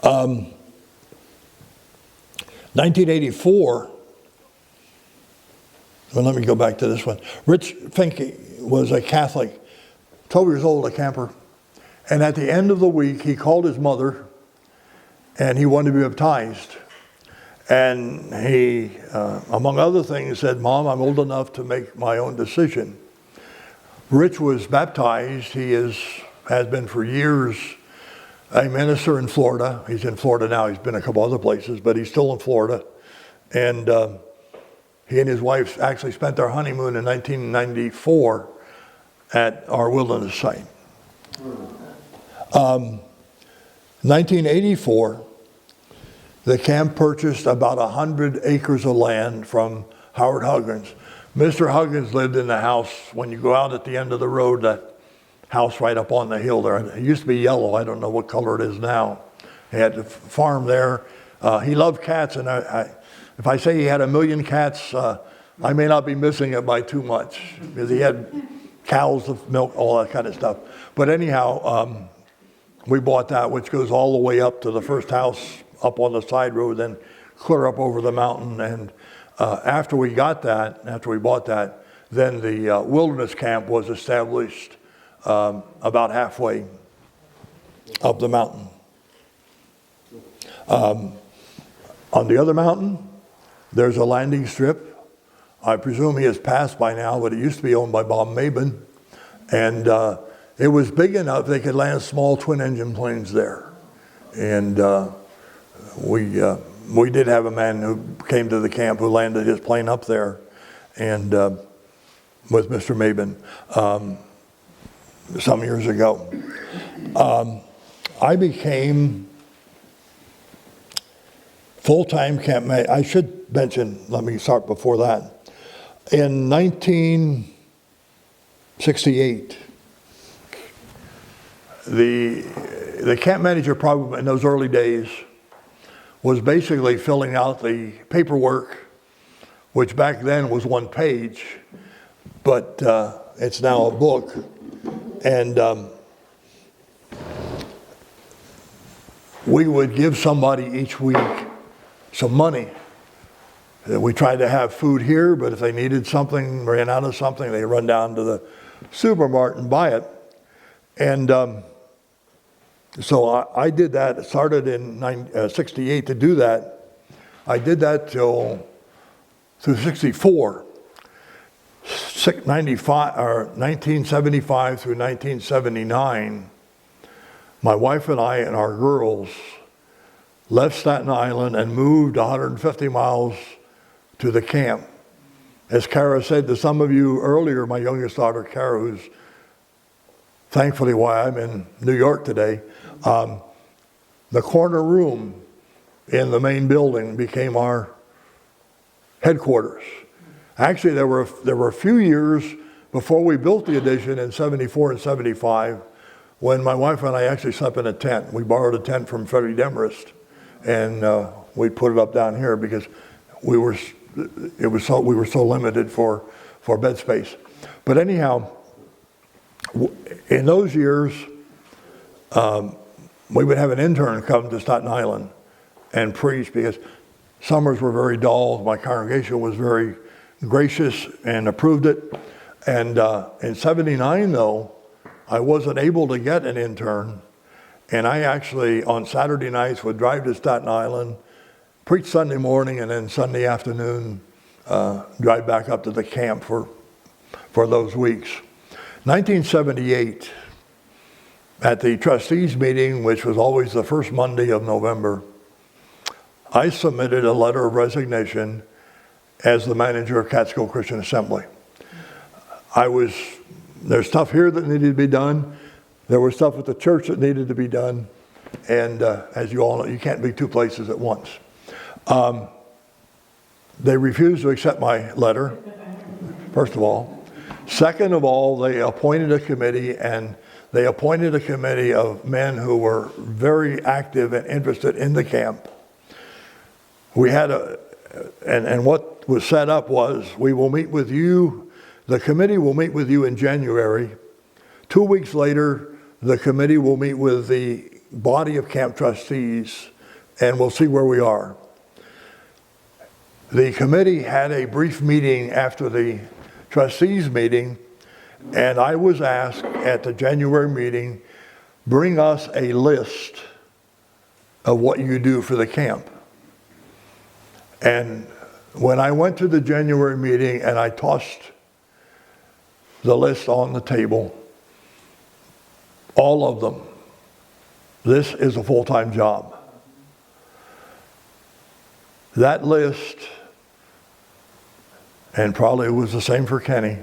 1984, well, let me go back to this one. Rich Finke was a Catholic, 12 years old, a camper. And at the end of the week, he called his mother, and he wanted to be baptized. And he, among other things, said, "Mom, I'm old enough to make my own decision." Rich was baptized. He has been for years a minister in Florida. He's in Florida now. He's been a couple other places, but he's still in Florida. And he and his wife actually spent their honeymoon in 1994 at our wilderness site. 1984, the camp purchased about 100 acres of land from Howard Huggins. Mr. Huggins lived in the house, when you go out at the end of the road, that house right up on the hill there. It used to be yellow. I don't know what color it is now. He had a farm there. He loved cats, and if I say he had 1 million cats, I may not be missing it by too much, because he had cows, of milk, all that kind of stuff. But anyhow, we bought that, which goes all the way up to the first house up on the side road, then clear up over the mountain. And after we bought that, then the wilderness camp was established about halfway up the mountain. On the other mountain, there's a landing strip. I presume he has passed by now, but it used to be owned by Bob Mabin. And it was big enough they could land small twin-engine planes there. And we did have a man who came to the camp who landed his plane up there, and with Mr. Mabin some years ago. I became full-time camp manager. I should mention, let me start before that. In 1968, the camp manager problem in those early days was basically filling out the paperwork, which back then was 1 page, but it's now a book. And we would give somebody each week some money. We tried to have food here, but if they needed something, ran out of something, they run down to the supermarket and buy it. And so I did that. It started in 68 to do that. I did that through 64. 1975 through 1979, my wife and I and our girls left Staten Island and moved 150 miles to the camp. As Kara said to some of you earlier, my youngest daughter, Kara, who's thankfully why I'm in New York today, the corner room in the main building became our headquarters. Actually, there were a few years before we built the addition in 74 and 75 when my wife and I actually slept in a tent. We borrowed a tent from Freddie Demarest, and we put it up down here because we were so limited for bed space. But anyhow, in those years, we would have an intern come to Staten Island and preach because summers were very dull. My congregation was very gracious and approved it. And in 79, though, I wasn't able to get an intern. And I actually, on Saturday nights, would drive to Staten Island, preach Sunday morning, and then Sunday afternoon, drive back up to the camp for those weeks. 1978, at the trustees meeting, which was always the first Monday of November, I submitted a letter of resignation as the manager of Catskill Christian Assembly. There's stuff here that needed to be done. There was stuff at the church that needed to be done. And as you all know, you can't be two places at once. They refused to accept my letter, first of all. Second of all, they appointed a committee, and they appointed a committee of men who were very active and interested in the camp. We had and what was set up was, we will meet with you, the committee will meet with you in January. 2 weeks later, the committee will meet with the body of camp trustees, and we'll see where we are. The committee had a brief meeting after the trustees meeting, and I was asked at the January meeting, bring us a list of what you do for the camp. And when I went to the January meeting and I tossed the list on the table, all of them, this is a full-time job. That list, and probably it was the same for Kenny,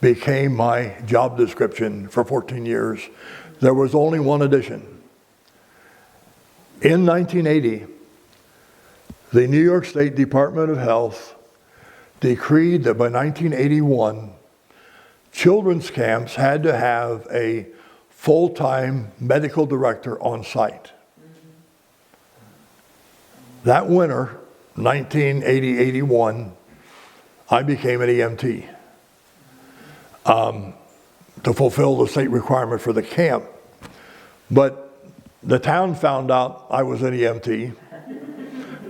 became my job description for 14 years. There was only one addition. In 1980, the New York State Department of Health decreed that by 1981, children's camps had to have a full-time medical director on site. That winter, 1980-81, I became an EMT to fulfill the state requirement for the camp. But the town found out I was an EMT,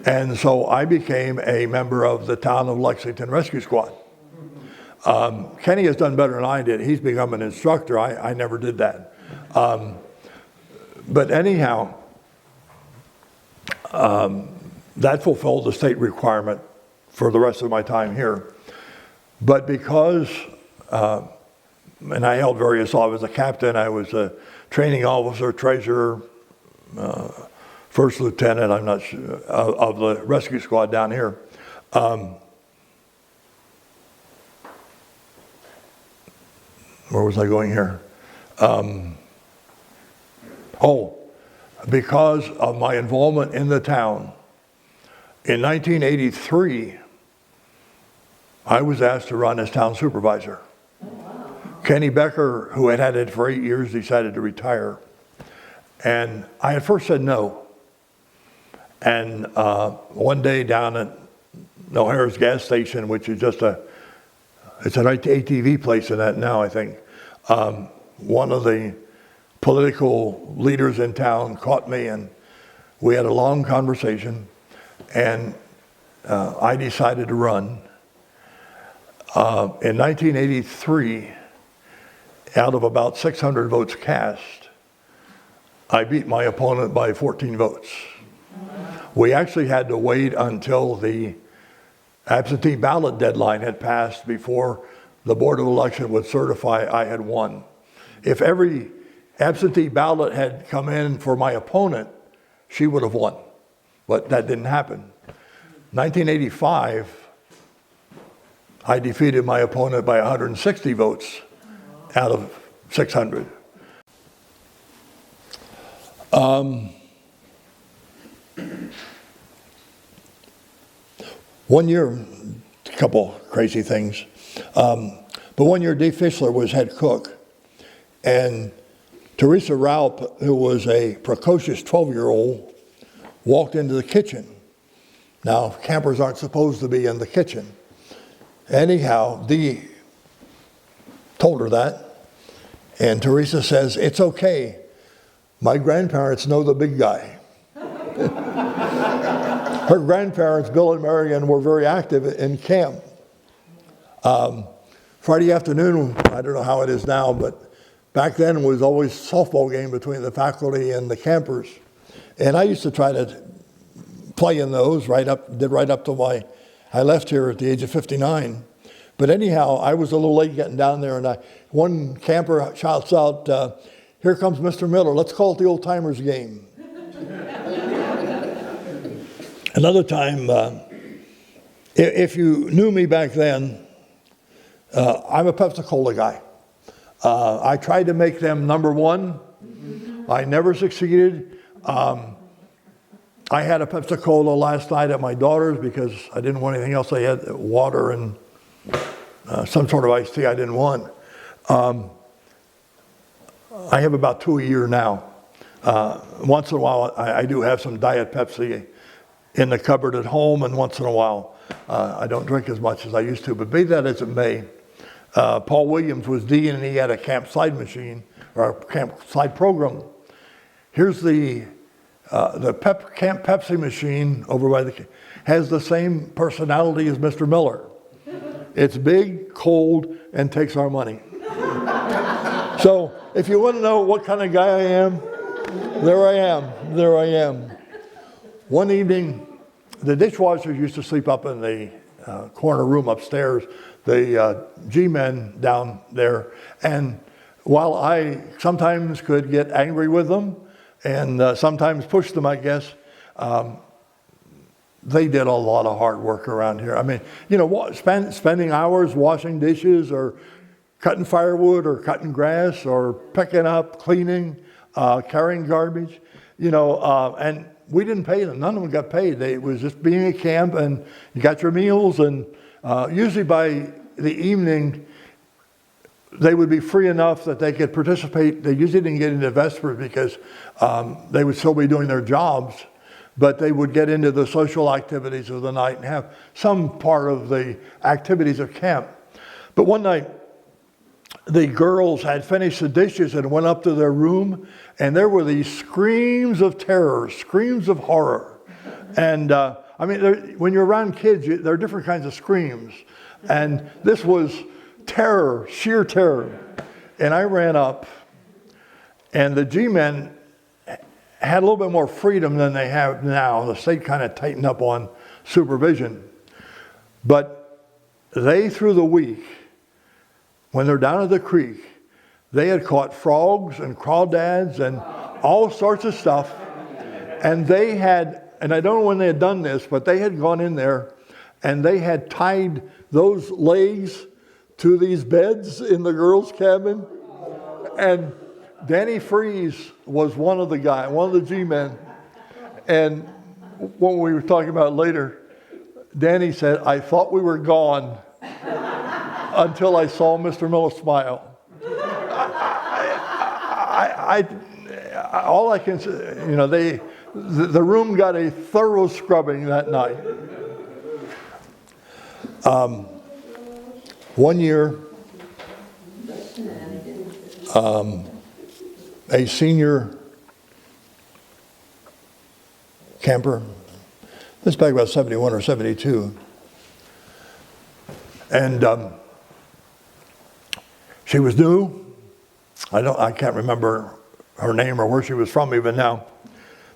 and so I became a member of the Town of Lexington Rescue Squad. Kenny has done better than I did. He's become an instructor. I never did that. But anyhow, that fulfilled the state requirement for the rest of my time here. But because, and I held various offices, a captain, I was a training officer, treasurer, first lieutenant, I'm not sure, of the rescue squad down here. Where was I going here? Because of my involvement in the town, in 1983, I was asked to run as town supervisor. Oh, wow. Kenny Becker, who had had it for 8 years, decided to retire. And I at first said no. And one day down at O'Hara's gas station, which is just it's an ATV place in that now, I think. One of the political leaders in town caught me, and we had a long conversation, and I decided to run. In 1983, out of about 600 votes cast, I beat my opponent by 14 votes. We actually had to wait until the absentee ballot deadline had passed before the Board of Election would certify I had won. If every absentee ballot had come in for my opponent, she would have won. But that didn't happen. 1985, I defeated my opponent by 160 votes out of 600. One year, a couple crazy things, but one year Dave Fischler was head cook, and Teresa Raup, who was a precocious 12-year-old, walked into the kitchen. Now, campers aren't supposed to be in the kitchen. Anyhow, Dee told her that, and Teresa says, "It's okay. My grandparents know the big guy." Her grandparents, Bill and Marion, were very active in camp. Friday afternoon, I don't know how it is now, but back then it was always a softball game between the faculty and the campers. And I used to try to play in those right up till I left here at the age of 59. But anyhow, I was a little late getting down there, and one camper shouts out, "Here comes Mr. Miller, let's call it the old timers game." Another time, if you knew me back then, I'm a Pepsi-Cola guy. I tried to make them number one. I never succeeded. I had a Pepsi-Cola last night at my daughter's because I didn't want anything else. I had water and some sort of iced tea I didn't want. I have about 2 a year now. Once in a while, I do have some Diet Pepsi in the cupboard at home, and once in a while, I don't drink as much as I used to. But be that as it may, Paul Williams was dean, and he had a camp slide machine, or a camp slide program. Here's the Camp Pepsi machine over by has the same personality as Mr. Miller. It's big, cold, and takes our money. So if you want to know what kind of guy I am, there I am. One evening, the dishwashers used to sleep up in the corner room upstairs, the G-men down there. And while I sometimes could get angry with them and sometimes push them, I guess, they did a lot of hard work around here. I mean, spending hours washing dishes or cutting firewood or cutting grass or picking up, cleaning, carrying garbage, and we didn't pay them. None of them got paid. It was just being a camp, and you got your meals, and usually by the evening, they would be free enough that they could participate. They usually didn't get into vespers because they would still be doing their jobs, but they would get into the social activities of the night and have some part of the activities of camp. But one night, the girls had finished the dishes and went up to their room, and there were these screams of terror, screams of horror. And I mean, when you're around kids, there are different kinds of screams. And this was terror, sheer terror. And I ran up, and the G-men had a little bit more freedom than they have now. The state kind of tightened up on supervision. But they, through the week, when they're down at the creek, they had caught frogs and crawdads and all sorts of stuff. And they had, and I don't know when they had done this, but they had gone in there and they had tied those legs to these beds in the girls' cabin. And Danny Freeze was one of the G-men. And what we were talking about later, Danny said, "I thought we were gone until I saw Mr. Miller smile." All I can say, the room got a thorough scrubbing that night. One year, a senior camper, this is back about 71 or 72, and she was new. I can't remember her name or where she was from even now,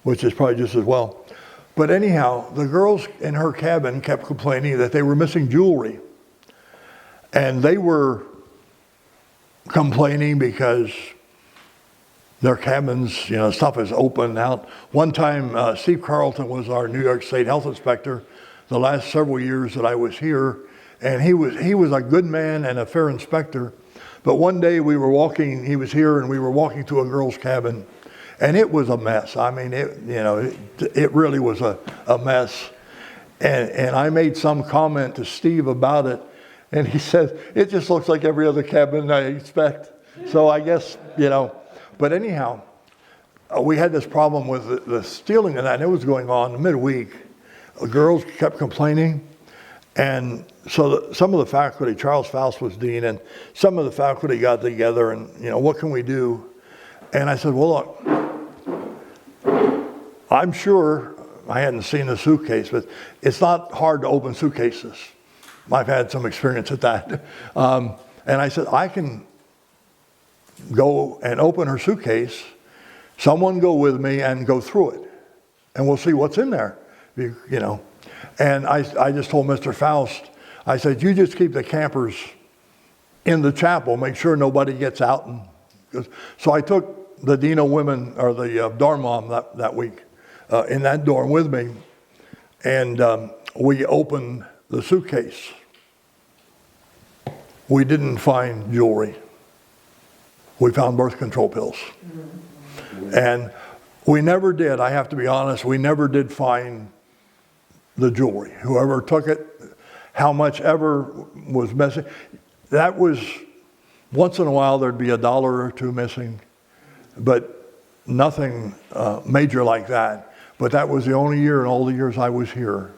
which is probably just as well. But anyhow, the girls in her cabin kept complaining that they were missing jewelry. And they were complaining because their cabins, stuff is open out. One time, Steve Carlton was our New York State health inspector the last several years that I was here. And he was a good man and a fair inspector. But one day he was here and we were walking to a girl's cabin, and it was a mess. I mean, it really was a mess. And I made some comment to Steve about it, and he said, "It just looks like every other cabin I expect." So I guess, but anyhow, we had this problem with the stealing of that, and it was going on midweek. The girls kept complaining. And so some of the faculty, Charles Faust was dean, and some of the faculty got together and, what can we do? And I said, well, look, I'm sure, I hadn't seen the suitcase, but it's not hard to open suitcases. I've had some experience at that. And I said, I can go and open her suitcase, someone go with me and go through it, and we'll see what's in there, And I just told Mr. Faust, I said, you just keep the campers in the chapel, make sure nobody gets out. So I took the dean of women, or the dorm mom that week, in that dorm with me, and we opened the suitcase. We didn't find jewelry. We found birth control pills. And we never did, I have to be honest, we never did find the jewelry. Whoever took it, how much ever was missing. That was, once in a while there'd be $1 or $2 missing, but nothing major like that. But that was the only year in all the years I was here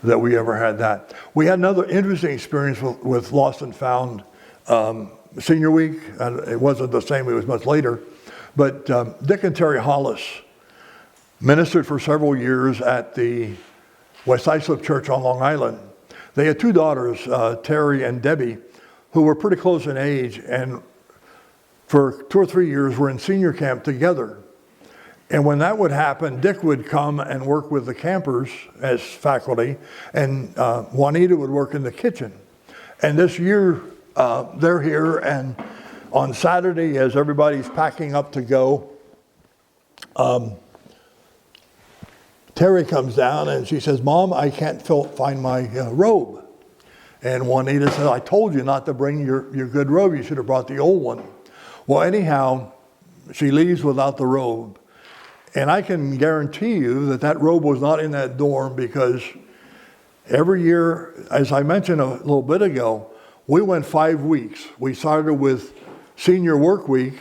that we ever had that. We had another interesting experience with Lost and Found senior week. It wasn't the same, it was much later. But Dick and Terry Hollis ministered for several years at the West Islip Church on Long Island. They had two daughters, Terry and Debbie, who were pretty close in age, and for 2 or 3 years were in senior camp together. And when that would happen, Dick would come and work with the campers as faculty, and Juanita would work in the kitchen. And this year, they're here, and on Saturday, as everybody's packing up to go, Terry comes down and she says, Mom, I can't find my robe. And Juanita said, I told you not to bring your good robe. You should have brought the old one. Well, anyhow, she leaves without the robe. And I can guarantee you that that robe was not in that dorm, because every year, as I mentioned a little bit ago, we went 5 weeks. We started with senior work week,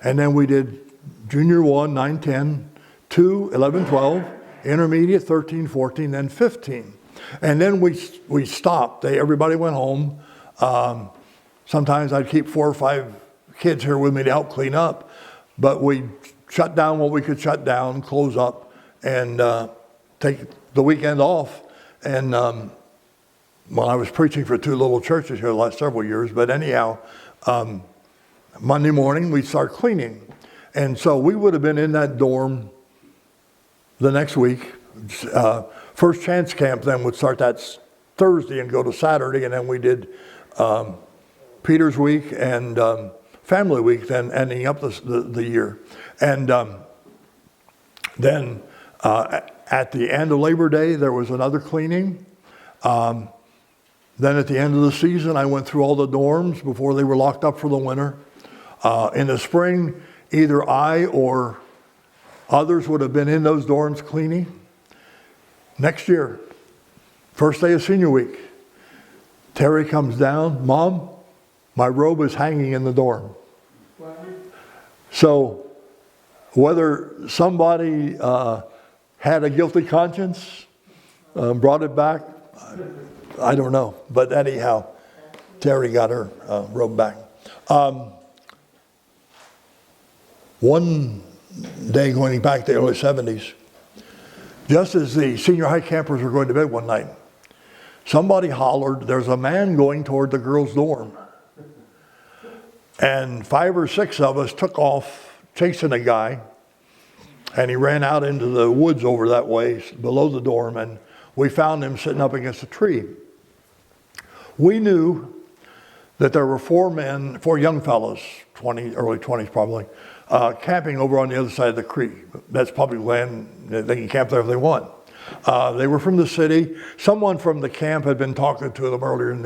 and then we did junior 1, 9, 10, 2, 11, 12, intermediate 13, 14, then 15. And then we stopped. Everybody went home. Sometimes I'd keep 4 or 5 kids here with me to help clean up, but we shut down what we could shut down, close up, and take the weekend off. And well, I was preaching for 2 little churches here the last several years, but anyhow, Monday morning we'd start cleaning. And so we would have been in that dorm the next week. First Chance Camp then would start that Thursday and go to Saturday, and then we did Peter's Week and Family Week, then ending up the year. And then at the end of Labor Day, there was another cleaning. Then at the end of the season, I went through all the dorms before they were locked up for the winter. In the spring, either I or others would have been in those dorms cleaning. Next year, first day of senior week, Terry comes down, Mom, my robe is hanging in the dorm. So whether somebody had a guilty conscience, brought it back, I don't know. But anyhow, Terry got her robe back. One day going back to the early 70s, just as the senior high campers were going to bed one night, somebody hollered, there's a man going toward the girls' dorm. And 5 or 6 of us took off chasing a guy, and he ran out into the woods over that way below the dorm, and we found him sitting up against a tree. We knew that there were 4 young fellows, early 20s probably, camping over on the other side of the creek. That's public land. They can camp there if they want. They were from the city. Someone from the camp had been talking to them earlier in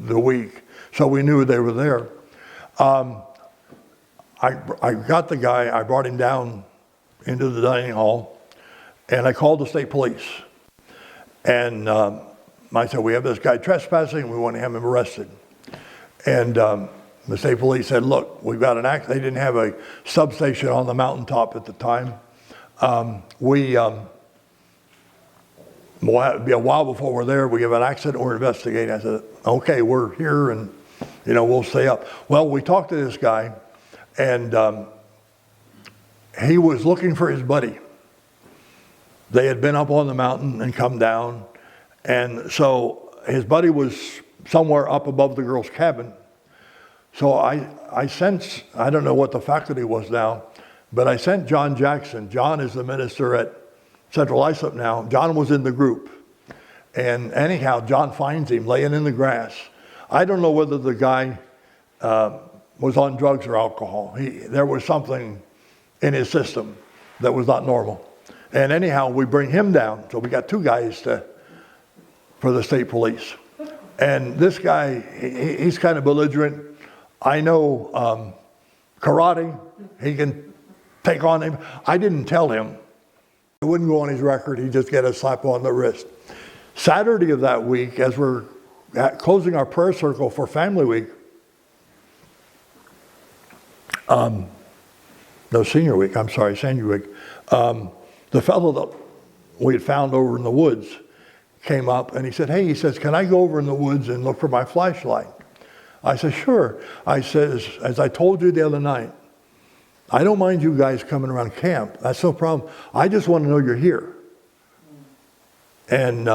the week, so we knew they were there. I got the guy, I brought him down into the dining hall, and I called the state police. And I said, we have this guy trespassing, we want to have him arrested. And the state police said, look, we've got an accident. They didn't have a substation on the mountaintop at the time. It'll be a while before we're there. We have an accident, we're investigating. I said, okay, we're here, and we'll stay up. Well, we talked to this guy, and he was looking for his buddy. They had been up on the mountain and come down, and so his buddy was somewhere up above the girls' cabin. So I sent, I don't know what the faculty was now, but I sent John Jackson. John is the minister at Central Islip now. John was in the group. And anyhow, John finds him laying in the grass. I don't know whether the guy was on drugs or alcohol. There was something in his system that was not normal. And anyhow, we bring him down. So we got 2 guys for the state police. And this guy, he's kind of belligerent. I know karate. He can take on him. I didn't tell him. It wouldn't go on his record. He'd just get a slap on the wrist. Saturday of that week, as we're closing our prayer circle for Family Week, senior week, senior week, the fellow that we had found over in the woods came up and he said, hey, he says, can I go over in the woods and look for my flashlight? I said, sure. I says, as I told you the other night, I don't mind you guys coming around camp. That's no problem. I just want to know you're here. And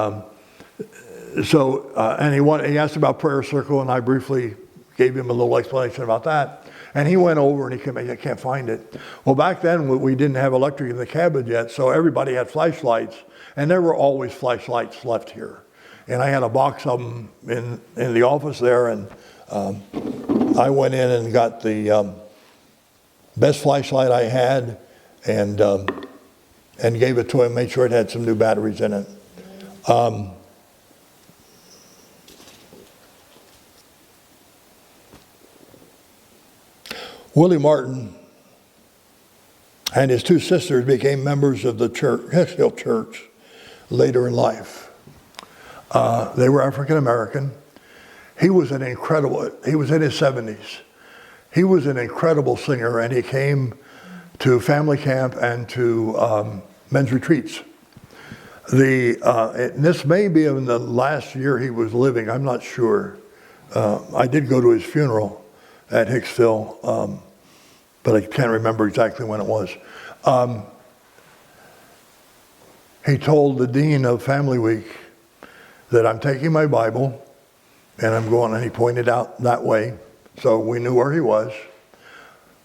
he asked about prayer circle, and I briefly gave him a little explanation about that. And he went over and he came, I can't find it. Well, back then we didn't have electric in the cabin yet, so everybody had flashlights, and there were always flashlights left here. And I had a box of them in the office there, and I went in and got the best flashlight I had, and gave it to him, made sure it had some new batteries in it. Willie Martin and his two sisters became members of the church, Catskill Church, later in life. They were African American. He was in his 70s. He was an incredible singer, and he came to family camp and to men's retreats. This may be in the last year he was living, I'm not sure. I did go to his funeral at Hicksville, but I can't remember exactly when it was. He told the dean of Family Week that I'm taking my Bible and I'm going, and he pointed out that way, so we knew where he was.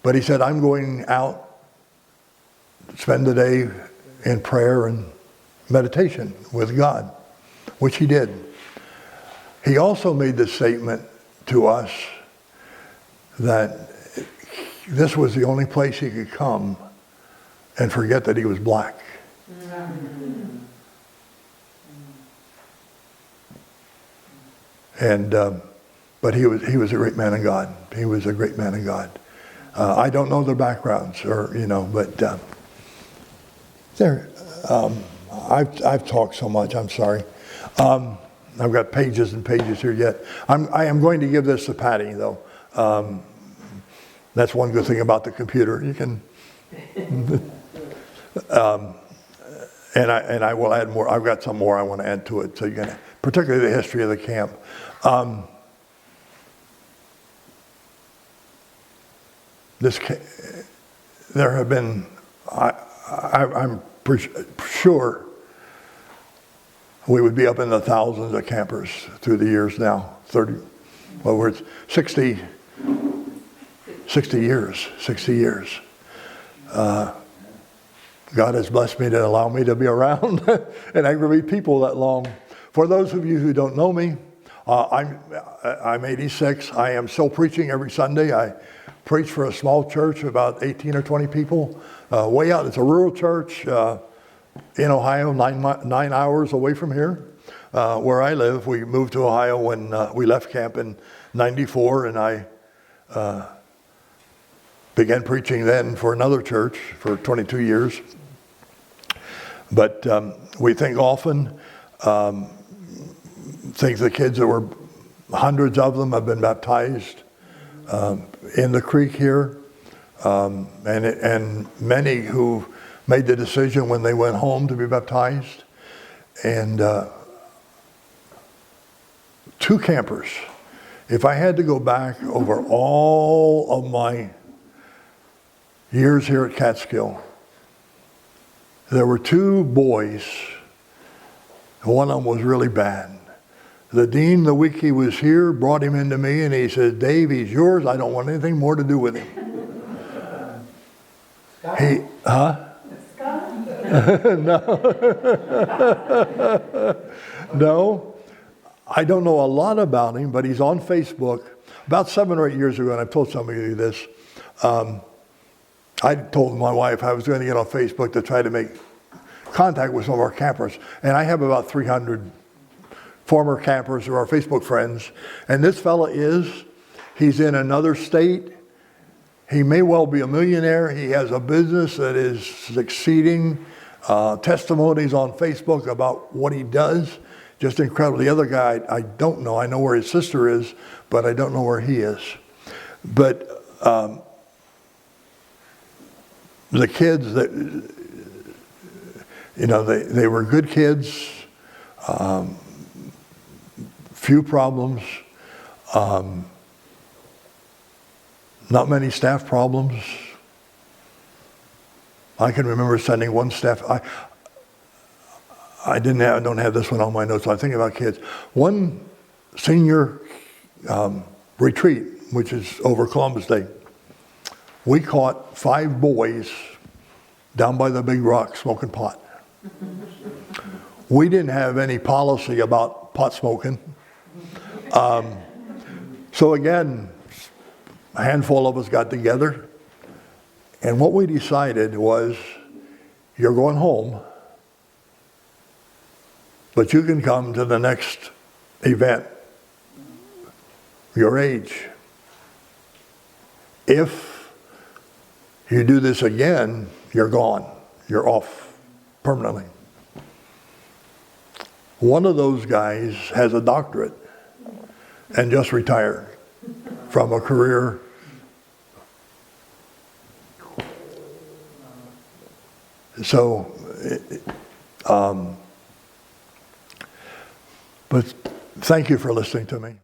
But he said, I'm going out to spend the day in prayer and meditation with God, which he did. He also made the statement to us that this was the only place he could come and forget that he was black. And but he was a great man of God. He was a great man of God. I don't know their backgrounds, but there. I've talked so much. I'm sorry. I've got pages and pages here yet. I am going to give this to Patty though. That's one good thing about the computer. You can. And I will add more. I've got some more I want to add to it. So you can, particularly the history of the camp. There have been. I'm sure we would be up in the thousands of campers through the years now. 60 years. 60 years. God has blessed me to allow me to be around and aggravate people that long. For those of you who don't know me, I'm 86. I am still preaching every Sunday. I preach for a small church, about 18 or 20 people, way out. It's a rural church in Ohio, 9 hours away from here, where I live. We moved to Ohio when we left camp in '94, and I began preaching then for another church for 22 years. But we think often, think the kids that were, hundreds of them have been baptized in the creek here, and many who made the decision when they went home to be baptized. And 2 campers. If I had to go back over all of my years here at Catskill, there were 2 boys. One of them was really bad. The dean, the week he was here, brought him into me and he said, Dave, he's yours. I don't want anything more to do with him. No. No. I don't know a lot about him, but he's on Facebook. About 7 or 8 years ago, and I've told some of you this, I told my wife I was going to get on Facebook to try to make contact with some of our campers. And I have about 300 former campers who are Facebook friends. And this fella he's in another state. He may well be a millionaire. He has a business that is succeeding. Testimonies on Facebook about what he does. Just incredible. The other guy, I don't know. I know where his sister is, but I don't know where he is. But the kids that, they were good kids, few problems, not many staff problems. I can remember sending one staff, I don't have this one on my notes, so I'm thinking about kids. One senior retreat, which is over Columbus Day, we caught 5 boys down by the big rock smoking pot. We didn't have any policy about pot smoking. So again, a handful of us got together, and what we decided was, you're going home, but you can come to the next event, your age. If You do this again, you're gone. You're off permanently. One of those guys has a doctorate and just retired from a career. So, but thank you for listening to me.